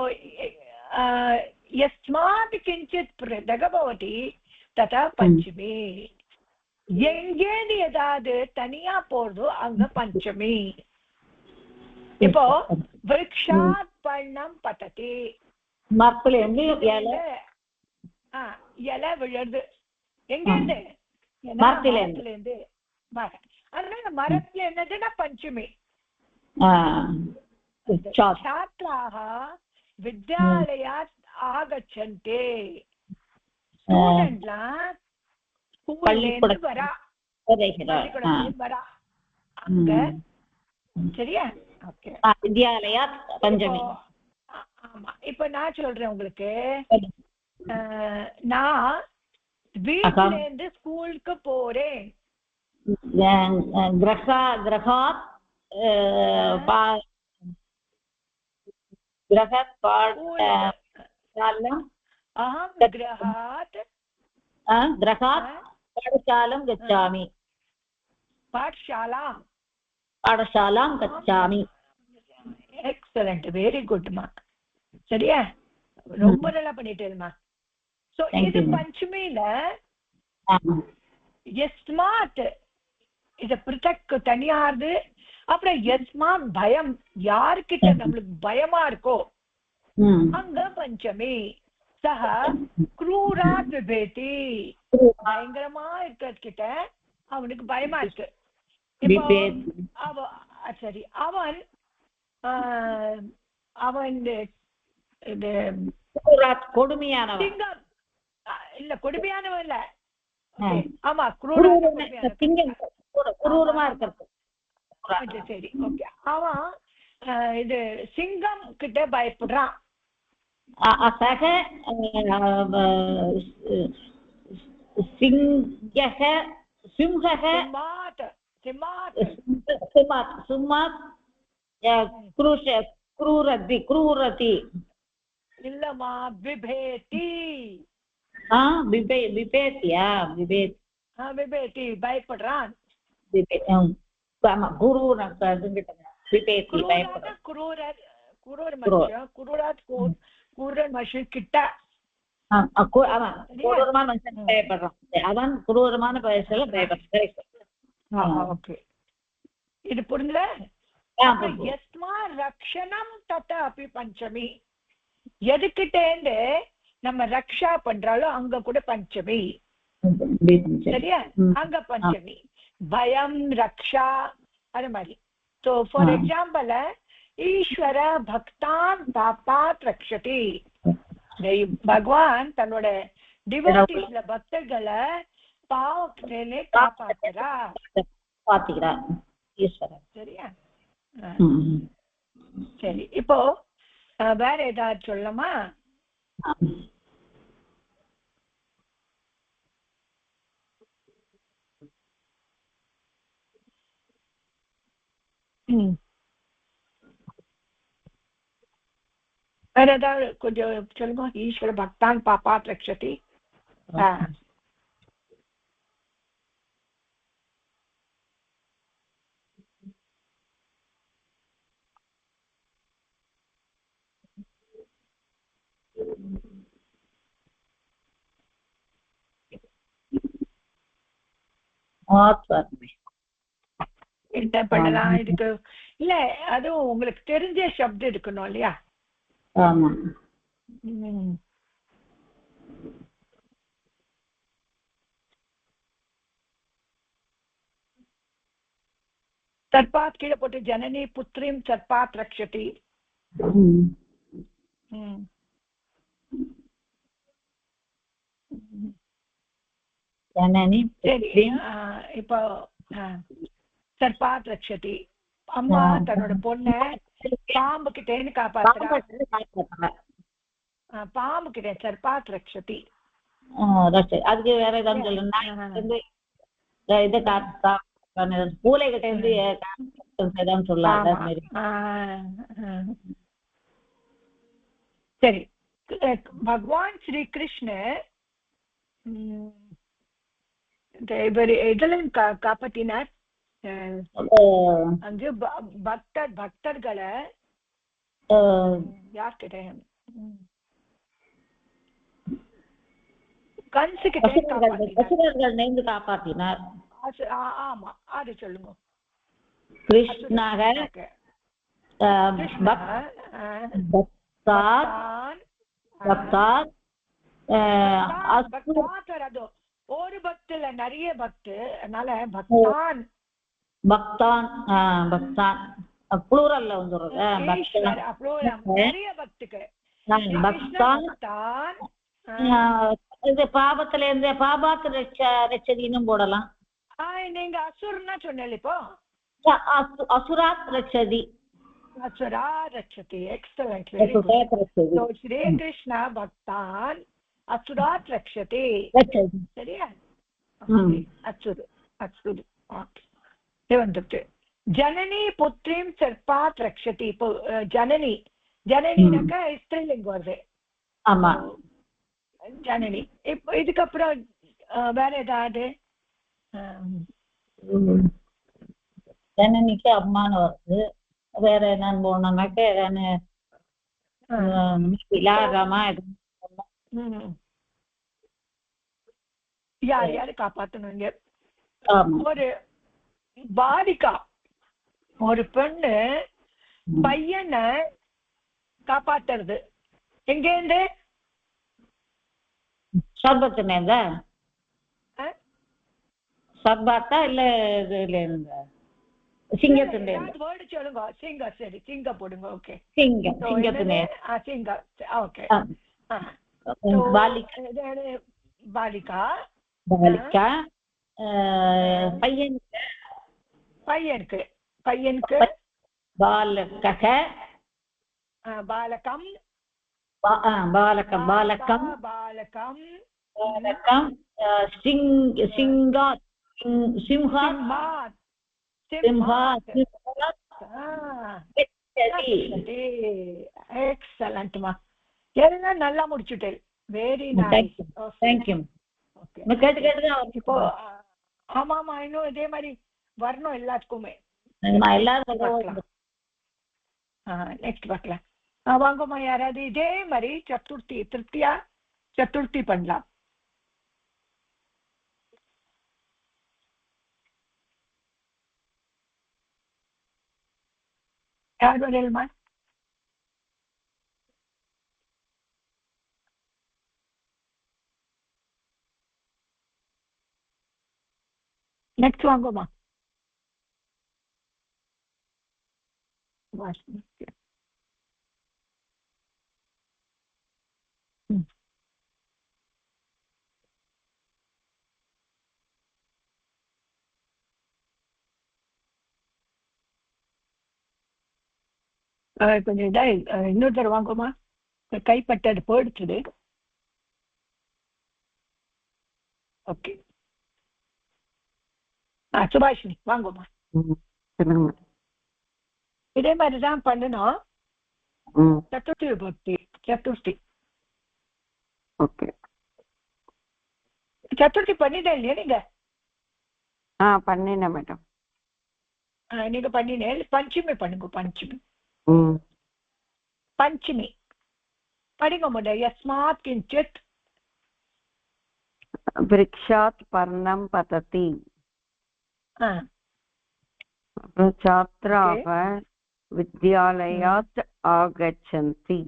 Speaker 1: யஸ்மாத் கிஞ்சித் ப்ரதக பவதி ததா பஞ்சமி எங்கேன்னு ஏதாவது தனியா போறதோ அங்க பஞ்சமி இப்போ விருக்ஷாத் பர்ணம் பததி
Speaker 3: மரத்துல
Speaker 1: இலை விழுது எங்க இருந்து
Speaker 3: மரத்துல
Speaker 1: இருந்து அதனால மரத்துல என்னதுன்னா பஞ்சமி छात्राः विद्यालयात् आगच्छन्ति स्टूडेंट्லாம் ஸ்கூல்ல வரா அங்க சரியா ஓகே
Speaker 3: வித்யாலயாத் பஞ்சமி
Speaker 1: ஆமா இப்ப நான் சொல்றேன் உங்களுக்கு நான் வீட்ல இருந்து ஸ்கூலுக்கு போறேன்
Speaker 3: கிரகாத் गृहात् पाठशालां गच्छामि पाठशालां गच्छामि
Speaker 1: எக்ஸலென்ட் வெரி குட்மா சரியா ரொம்ப நல்லா பண்ணிட்டேமா சோ இது பஞ்சமில யஸ்மாத் இது பிரிதக் தனியார்து அப்புறம் யஸ்மாத் பயம் யாருக்கிட்ட நம்மளுக்கு பயமா இருக்கோ அங்க பஞ்சமி சஹ க்ரூராத் விபேதி பயங்கரமா இருக்கிறதுகிட்ட அவனுக்கு பயமா இருக்கு சரி அவன் அவன் இது
Speaker 3: கொடுமையானவன்
Speaker 1: சிங்கம் இல்ல கொடுமையானவன் இல்ல ஆமா
Speaker 3: குரூரமா இருக்கிறது
Speaker 1: சரி ஓகே அவன் இது சிங்கம் கிட்ட பயப்படுறான்
Speaker 3: சக சிங்கக சிம்ஹக சிம்மாத் क्रूरति
Speaker 1: இல்லமா பிபேதி
Speaker 3: விபேத்தியா
Speaker 1: விபேதி பயப்படுறான் கிட்ட
Speaker 3: கொடூரமான மனுஷன் பயப்படுறான் அவன் கொடூரமான வயசுல பயப்படுறான்
Speaker 1: இது புரிஞ்சல யஸ்மா ரக்ஷணம் ததா அபி பஞ்சமி எதுக்கிட்டேந்து நம்ம ரக்ஷா பண்றாலோ அங்க கூட பஞ்சமி. சரியா? அங்க பஞ்சமி. பயம், ரக்ஷா, அது மாதிரி. ஸோ ஃபார் எக்ஸாம்பிள், ஈஸ்வர பக்தான் பாப்பாத் ரக்ஷதி. பகவான் தன்னோட டிவோட்டிஸ்ல பக்தர்களை பாவத்திலே காப்பாத்துறா. சரியா? சரி, இப்போ வேற ஏதாவது சொல்லமா? வேற ஏதாவது கொஞ்சம் சொல்லுங்க. ஈஸ்வர பக்தான் பாப்பாத் ரக்ஷதி. என்ன பண்ணலாம் இதுக்கு? இல்ல, அதுவும் உங்களுக்கு தெரிஞ்ச சப்தம் இருக்கணும் இல்லையா? சர்பாத் கீழே போட்டு ஜனனி புத்திரிம் சர்பாத் ரக்ஷதி. இப்போ சர்பாத் ரக்ஷதி, அம்மா தன்னோட பொண்ண பாம்பு கிட்டேன்னு காப்பாத்துறா. பாம்பு கிட்ட சர்பாத் ரக்ஷதி.
Speaker 3: அதுக்கு வேற ஏதாவது சொல்லணும். பூலை கிட்ட இருந்து சொல்லலாம்.
Speaker 1: சரி, பகவான் ஸ்ரீ கிருஷ்ண இவர் இதெல்லாம் காப்பாத்தினார். அங்கு பக்தர்களை யார்கிட்ட?
Speaker 3: கன்சுகிட்ட காப்பாத்தினார்.
Speaker 1: ஆமா, அது சொல்லுங்க.
Speaker 3: கிருஷ்ணாக
Speaker 1: ஒரு பக்துல நிறைய பக்து, அதனால பக்தான்
Speaker 3: பக்தான் பக்தான் ப்ளூரல்ல வந்துரும்.
Speaker 1: நிறைய பக்துக்கு பக்தான்.
Speaker 3: இது பாபத்துல இருந்து பாபாத் ரட்சதின்னு போடலாம்.
Speaker 1: நீங்க அசுர்னா சொன்னீங்க. இப்போ
Speaker 3: அசுராத் ரட்சதி.
Speaker 1: அசுரா ரட்சதி. Excellent, very good. So Shri Krishna பக்தான் அசுராத் ரட்சதி. சரியா? அசுர் அசுர் வந்துட்டு ஜனனி புத்திரிம் சர்பாத் ரக்ஷதி. இப்போ ஜனனி, ஜனனினாக்கா ஸ்திரீலிங்கம் வருது.
Speaker 3: ஆமா,
Speaker 1: ஜனனி. இப்போ இதுக்கப்புறம் வேற ஏதாவது?
Speaker 3: ஜனனிக்கு அம்மான்னு வருது. வேற என்னன்னு போனோம்னாக்க ஏதானு இலாராமா
Speaker 1: யார் யாரு காப்பாத்தணுங்க? ஒரு பாலிகா, ஒரு பெண்ணு பையனை காப்பாத்துறது எங்கேருந்து?
Speaker 3: சர்பத்துலேருந்தா? சர்பாத்தா இல்ல இதுல இருந்தா? சிங்கத்துலேருந்து.
Speaker 1: வேர்டு சொல்லுங்க. சிங்க. சரி, சிங்க போடுங்க. ஓகே,
Speaker 3: சிங்கம். சிங்கத்துலே
Speaker 1: சிங்க. ஓகே. பாலிகா
Speaker 3: பாலிகா. பையனுக்கு
Speaker 1: பையனுக்கு பையனுக்கு
Speaker 3: பாலக
Speaker 1: பாலகம்
Speaker 3: பாலகம் பாலகம்
Speaker 1: பாலகம்
Speaker 3: பாலகம் சிங்காத் சிம்ஹாத் சிம்ஹாத்.
Speaker 1: எக்ஸலன்ட்மா, எல்லாம் நல்லா முடிச்சுட்டேன். Very nice.
Speaker 3: தேங்க்யூ.
Speaker 1: இப்போ ஆமாமா, இன்னும் இதே மாதிரி வரணும் எல்லாத்துக்குமே. நெக்ஸ்ட் பார்க்கலாம். வாங்கம்மா, யாராவது இதே மாதிரி சதுர்த்தி திருப்தியா சதுர்த்தி பண்ணலாம். யார் வரேல்மா? நெக்ஸ்ட் வாங்கோமா. கொஞ்சம் இதா இன்னொரு தடவை வாங்கோமா. கைப்பட்டது போயிடுச்சுது. ஓகே. சுபாஷினி வாங்கோமா. இதே மாதிரிதான் பண்ணணும். சதுர்த்தி விபக்தி. சதுர்த்தி.
Speaker 2: ஓகே.
Speaker 1: சதுர்த்தி பண்ணிட்டேன் இல்லையா நீங்க?
Speaker 2: பண்ணினேன் மேடம்.
Speaker 1: நீங்க பண்ணினேன். பஞ்சமி பண்ணுங்க. பஞ்சமி. பஞ்சமி படிங்க முட. யஸ்மாத் கிஞ்சித்
Speaker 2: விருக்ஷாத் பர்ணம் பததி. छात्राः विद्यालयात् आगच्छन्ति.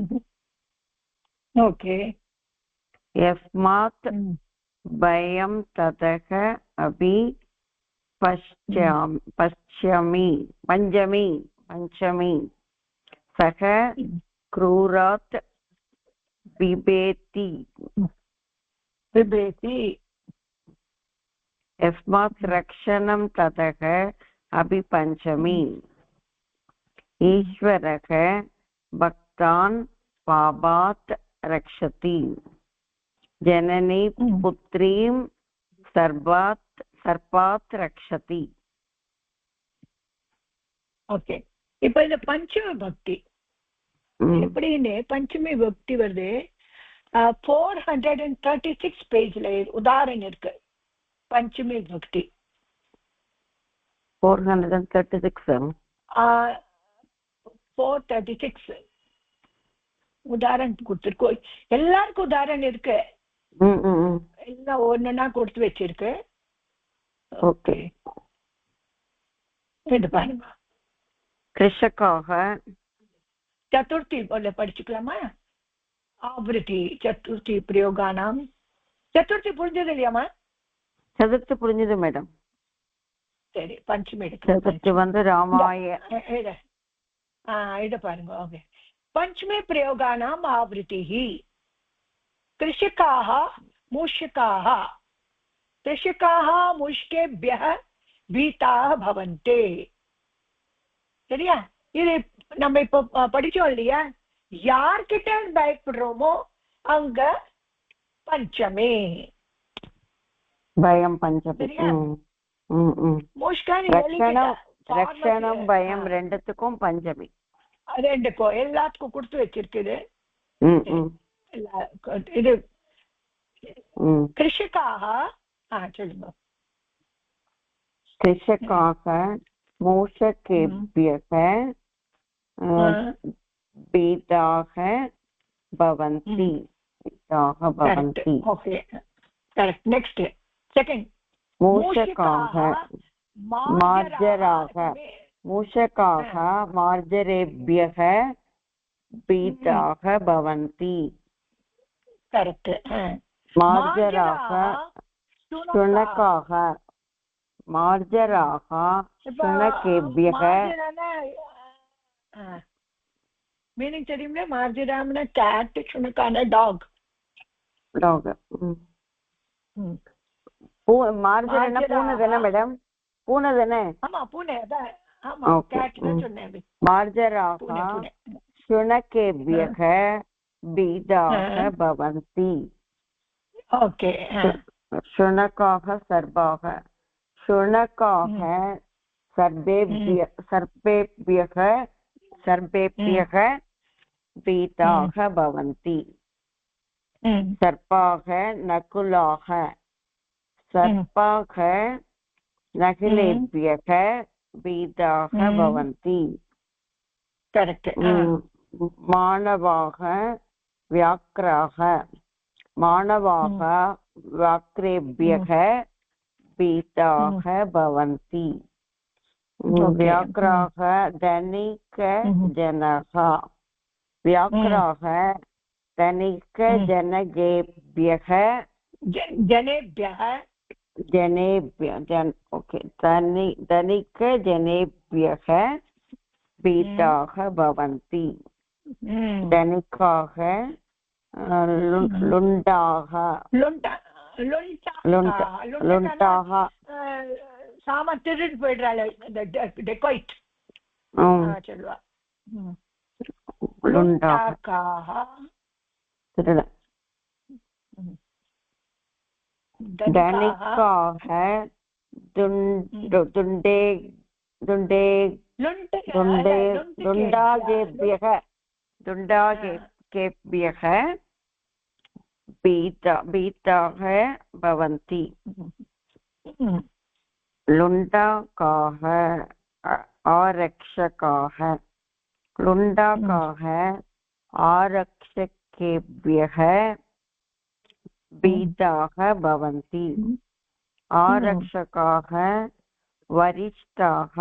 Speaker 1: ओके.
Speaker 2: यस्मात् वयं ततः अपि पञ्चमी सः क्रूरात् बिभेति. यस्मात् रक्षणं ततः अपि पञ्चमी. ईश्वरः भक्तान् पापात् रक्षति. जननी पुत्रीं सर्पात् रक्षति.
Speaker 1: ஓகே. இப்ப இந்த பஞ்சமி பக்தி எப்படின்னு பஞ்சமி பக்தி வருது. 436 பேஜ்ல உதாரணம் இருக்கு. பஞ்சமி பக்தி 436 உதாரணம் கொடுத்துருக்கு. எல்லாருக்கும் உதாரணம் இருக்கு. எல்லாம் ஒண்ணுன்னா கொடுத்து வச்சிருக்கு.
Speaker 2: ஓகே.
Speaker 1: இது பாருங்க.
Speaker 2: கிருஷகாக
Speaker 1: சதுர்த்தி போல படிச்சுக்கலாமா. ஆவருத்தி சதுர்த்தி பிரயோகானாம். சதுர்த்தி புரிஞ்சது இல்லையாமா?
Speaker 2: சதுர்த்தி புரிஞ்சது மேடம்.
Speaker 1: சரி பஞ்சமி
Speaker 2: சதுர்த்தி வந்து ராமாய.
Speaker 1: இத பாருங்க. ஓகே. பஞ்சமி பிரயோகானாம் ஆவருத்தி. கிருஷகாः மூஷகாः. கிருஷகாः மூஷ்கேभ्यः भीताः भवन्ते. சரியா? இது நம்ம இப்ப படிச்சோம் இல்லையா? யார்கிட்ட பயப்படுறோமோ அங்க பஞ்சமே. பயம் பஞ்சமி. ரக்ஷணம் பயம் ரெண்டுத்துக்கும் பஞ்சமி. ரெண்டுக்கும் எல்லாத்துக்கும் கொடுத்து வச்சிருக்குது. இது கிருஷகாக. சொல்லுங்க. கிருஷகாக மூஷகேभ्यः பீதாः भवन्ति. Okay correct. Next second. மூஷகாः மார்ஜராः. மூஷகாः மார்ஜரேभ्यः பீதாः भवन्ति. கரெக்ட். மார்ஜராः शुनकाः. மார்ஜராः शुनकेभ्यः. மீனிங் தெரியுமா? மார்ஜராம்னா கேட், சுனக்கான டாக். மார்ஜரா பூனை தானே மேடம்? பூனை தானே? ஆமா பூனை. அதான் ஆமா கேட் தான் சொன்னேன். மார்ஜராः शुनकेभ्यः பீதாः भवन्ति. ஓகே. शुनकाः सर्पाः. शुनकाः सर्पेभ्यः भीताः भवन्ति. सर्पाः नकुलाः. सर्पाः नकुलेभ्यः भीताः भवन्ति. करेक्ट. मानवाः व्याघ्राः. मानवाः व्याघ्रेभ्यः भीताः भवन्ति. व्याघ्राः धनिकजनाः. व्याघ्राः धनिकजनेभ्यः
Speaker 2: धनिकजनेभ्यः पीताः भवन्ति धनिकाः लुण्डाः
Speaker 1: சாம திருட்டு போயிடுறாள் டெக்காய்ட் சொல்லுவா லுண்டாக்காக
Speaker 2: धनिकाः दुण्डाकेभ्यः पीताः भवन्ति लुण्डाकाः आरक्षकाः आरक्षकेभ्यः पीताः भवन्ति आरक्षकाः वरिष्ठाः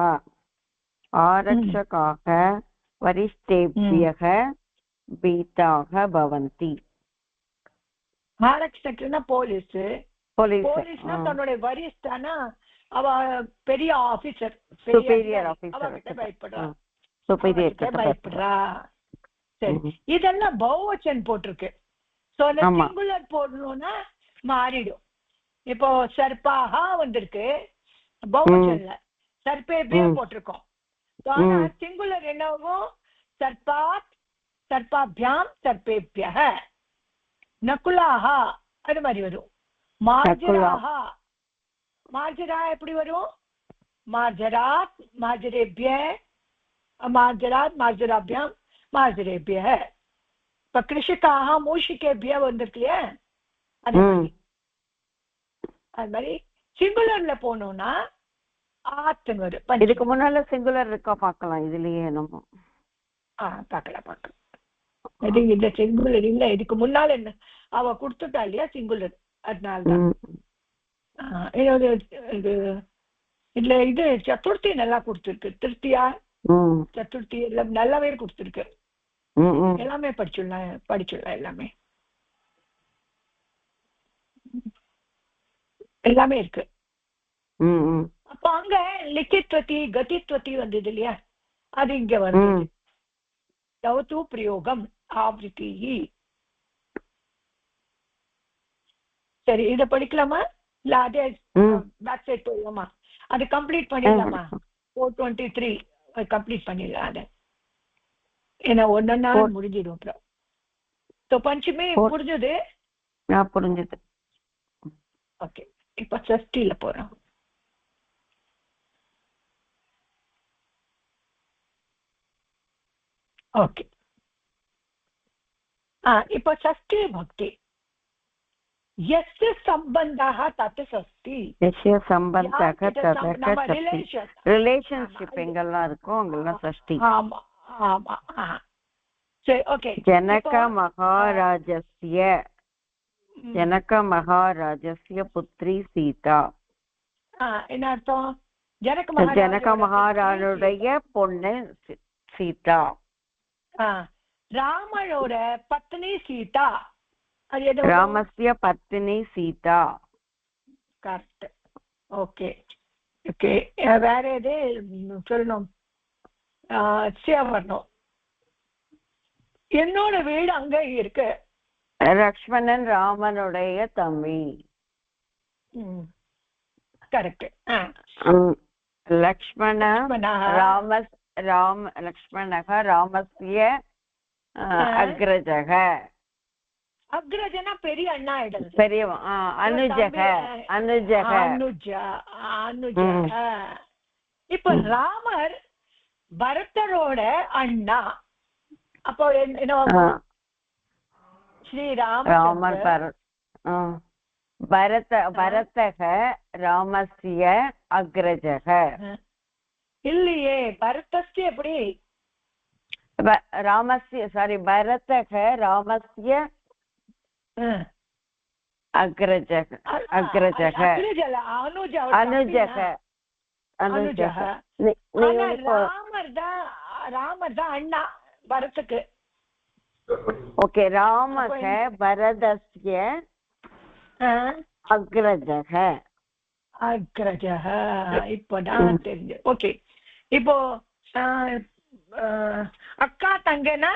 Speaker 2: वरिष्ठेभ्यः पीताः भवन्ति
Speaker 1: ஆரக்ஷகனா போலீஸ் போலீஸ்னா தன்னுடைய வரிஷ்டனா அவ பெரிய ஆபீசர்
Speaker 2: சுப்பீரியர் ஆபீசர்
Speaker 1: அவகிட்ட பயப்படுறா சரி இதெல்லாம் பௌவச்சன் போட்டிருக்கு சோ அந்த சிங்குலர் போடணும்னா மாறிடும் இப்போ சர்பாஹா வந்திருக்கு பௌவச்சன்ல சர்பேபியா போட்டிருக்கோம் ஆனா சிங்குலர் என்னவும் சர்பாத் சர்பாபியாம் சர்பேபியः நகுலாஹா அது மாதிரி வரும் மார்ஜராஹா மார்ஜரா எப்படி வரும் மார்ஜராத் மார்ஜரேபிய மார்ஜராத் மார்ஜராபியாம் மார்ஜரேபிய இப்ப கிருஷிகாஹா மூஷிகேபிய வந்திருக்கு இல்லையா அது மாதிரி சிங்குலர்ல போனோம்னா ஆத்துன்னு வரும்
Speaker 2: இதுக்கு முன்னால சிங்குலர் இருக்கா பார்க்கலாம் இதுலயே நம்ம
Speaker 1: பார்க்கலாம் இந்த சிங்குலர் இல்ல இதுக்கு முன்னால என்ன அவ கொடுத்துட்டா இல்லையா சிங்குலர் அதனால்தான் இதுல இது சதுர்த்தி நல்லா கொடுத்துருக்கு திருப்தியா சதுர்த்தி எல்லாம் நல்லாவே கொடுத்துருக்கு எல்லாமே படிச்சுடலாம் எல்லாமே இருக்கு அப்ப அங்க லிக்கித்வதி கதித்வதி வந்தது இல்லையா அது இங்க வருது தவத்து பிரயோகம் ஆவೃத்தி சரி இத படிக்கலாமா இல்ல அதே பேக் சைட் போயிடலாமா அது கம்ப்ளீட் பண்ணிடலாமா 423 கம்ப்ளீட் பண்ணிடலாம் அத ஏன்னா ஒன்னா முடிஞ்சிடும் அப்புறம் பஞ்சமி புரிஞ்சது
Speaker 2: புரிஞ்சது
Speaker 1: ஓகே இப்ப சஷ்டில போறோம் ஓகே இப்ப षष्ठी भक्ति यस्य सम्बन्धः तत् षष्ठी
Speaker 2: यस्य सम्बन्धः तत् ரிலேஷன்ஷிப் எங்கெல்லாம் இருக்கோ அங்கெல்லாம் षष्ठी
Speaker 1: ஆமா ஆமா சரி ஓகே
Speaker 2: जनक महाराजस्य पुत्री सीता
Speaker 1: என்ன அர்த்தம்
Speaker 2: जनक महाराஜனுடைய பொண்ணு சீதா
Speaker 1: ராமனோட பத்னி சீதா
Speaker 2: ராமஸ்ய பத்னி சீதா
Speaker 1: கரெக்ட் ஓகே ஓகே வேற எது சொல்லணும் வரணும் என்னோட வீடு அங்க இருக்கு
Speaker 2: லக்ஷ்மணன் ராமனுடைய தம்பி
Speaker 1: கரெக்ட்
Speaker 2: लक्ष्मणः रामस्य अग्रजः
Speaker 1: அக்ரஜனா பெரிய அண்ணா ஆயிடுது
Speaker 2: பெரிய அனுஜக
Speaker 1: இப்ப ராமர் பரதரோட அண்ணா அப்போ என்ன
Speaker 2: ஸ்ரீராமர் பரதக ராமஸ்ய அக்ரஜக
Speaker 1: இல்லையே பரதஸ்ய எப்படி
Speaker 2: ராமஸ்ய சாரி பரதக ராமஸ்ய அக்ரஜக
Speaker 1: ராமர் தான் அண்ணா பரத்துக்கு
Speaker 2: ஓகே ராமக பரதஸ்ய அக்ரஜக
Speaker 1: அக்ரஜः. இப்போதான் தெரிஞ்சு. ஓகே, இப்போ அக்கா தங்கனா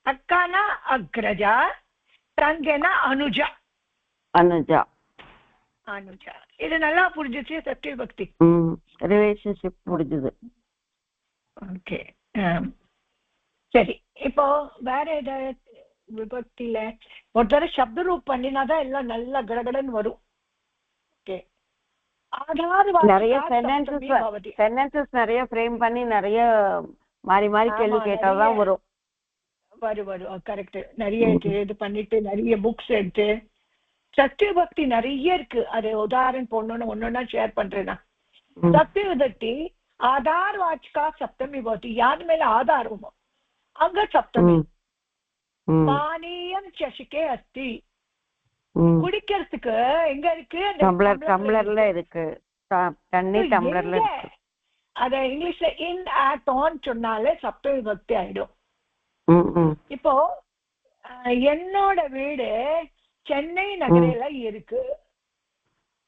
Speaker 1: அக்கானா அக்ரஜா, தங்கனா அனுஜா.
Speaker 2: அனுஜா.
Speaker 1: அனுஜா இது நல்லா புரிஞ்சிச்சு. சத்திய பக்தி
Speaker 2: ரிலேஷன்ஷிப் புரிஞ்சுது.
Speaker 1: ஓகே சரி. இப்போ வேற ஏதாவது விபக்தியில ஒரு தடவை சப்த ரூப் பண்ணினாதான் எல்லாம் நல்லா கடகடன்னு வரும். ஓகே,
Speaker 2: நிறைய சென்டென்சஸ் நிறைய ஃப்ரேம் பண்ணி நிறைய மாறி மாறி கேள்வி கேட்டாதான் வரும்.
Speaker 1: வரும் கரெக்ட். நிறைய இது பண்ணிட்டு நிறைய புக்ஸ் எடுத்து சத்திய பக்தி நிறைய இருக்கு. அது உதாரணம் போடணும்னு ஒன்னொன்னா ஷேர் பண்றேன்னா, சத்திய விபக்தி ஆதார் வாச்சகா சப்தமி பவதி. யாரு மேல ஆதாரமோ அங்க சப்தமி. பானியம் சசிகே அஸ்தி. குடிக்கிறதுக்கு எங்க இருக்கு?
Speaker 2: டம்ளர்ல இருக்கு. தண்ணி டம்ளர்ல இருக்கு.
Speaker 1: அத இங்கிலீஷ்ல இன் ஆட் ஆன் சொன்னாலே சப்த விபக்தி ஆயிடும். இப்போ என்னோட வீடு சென்னை நகரில இருக்கு.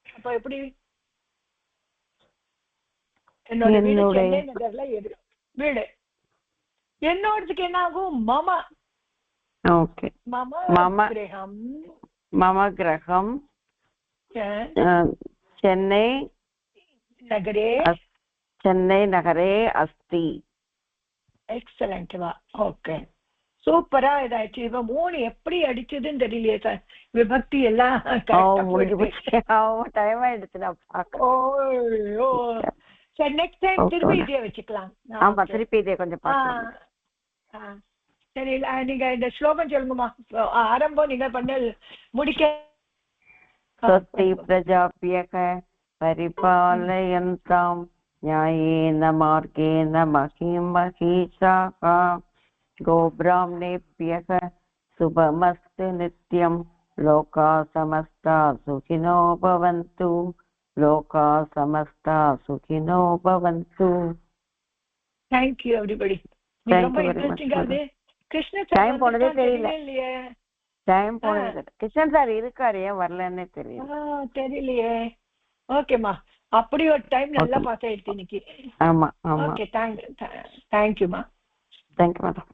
Speaker 1: அப்ப எப்படி? என்னோட வீடு சென்னை நகர்ல இருக்கு வீடு. என்னோடதுக்கு என்ன ஆகும்? மம.
Speaker 2: ஓகே,
Speaker 1: மம கிரகம்.
Speaker 2: மம கிரகம் சென்னை
Speaker 1: நகரே.
Speaker 2: சென்னை நகரே அஸ்தி.
Speaker 1: எக்ஸலண்ட் வா. ஓகே, சூப்பரா இதாச்சு. இவ 3 எப்படி அடிச்சதுன்னு தெரியலையே சார். விபக்தி எல்லாம்
Speaker 2: டைம் ஆயிடுச்சு.
Speaker 1: சரி, நெக்ஸ்ட் டைம் திருப்பி இதே வச்சுக்கலாம்.
Speaker 2: ஆமா, திருப்பி இதே கொஞ்சம் பார்க்கலாம்.
Speaker 1: சரி, நீங்க இந்த ஸ்லோகம் சொல்லுங்கம்மா. ஆரம்பம் நீங்க பண்ண முடிக்க.
Speaker 2: ஸ்வஸ்தி பிரஜாப்யக பரிபாலயந்தாம் न्यायेन मार्गेण महीं महीषाः गोब्राह्मणेभ्यः शुभमस्तु नित्यं लोकाः समस्ताः सुखिनो भवन्तु. लोकाः समस्ताः सुखिनो भवन्तु.
Speaker 1: Thank you everybody. ரொம்ப இன்ட்ரெஸ்டிங்கா இருக்கு. கிருஷ்ணன் சார்
Speaker 2: டைம் போனதே தெரியல. டைம் போனது. கிருஷ்ணன் சார் இருக்காரு, ஏன் வரலன்னே
Speaker 1: தெரியலையே. ஓகேம்மா, அப்படி ஒரு டைம் நல்லா பாஸ் ஆயிடுச்சு இன்னைக்கு.
Speaker 2: ஆமா ஆமா.
Speaker 1: ஓகே, தேங்க்யூமா.
Speaker 2: Thank you madam.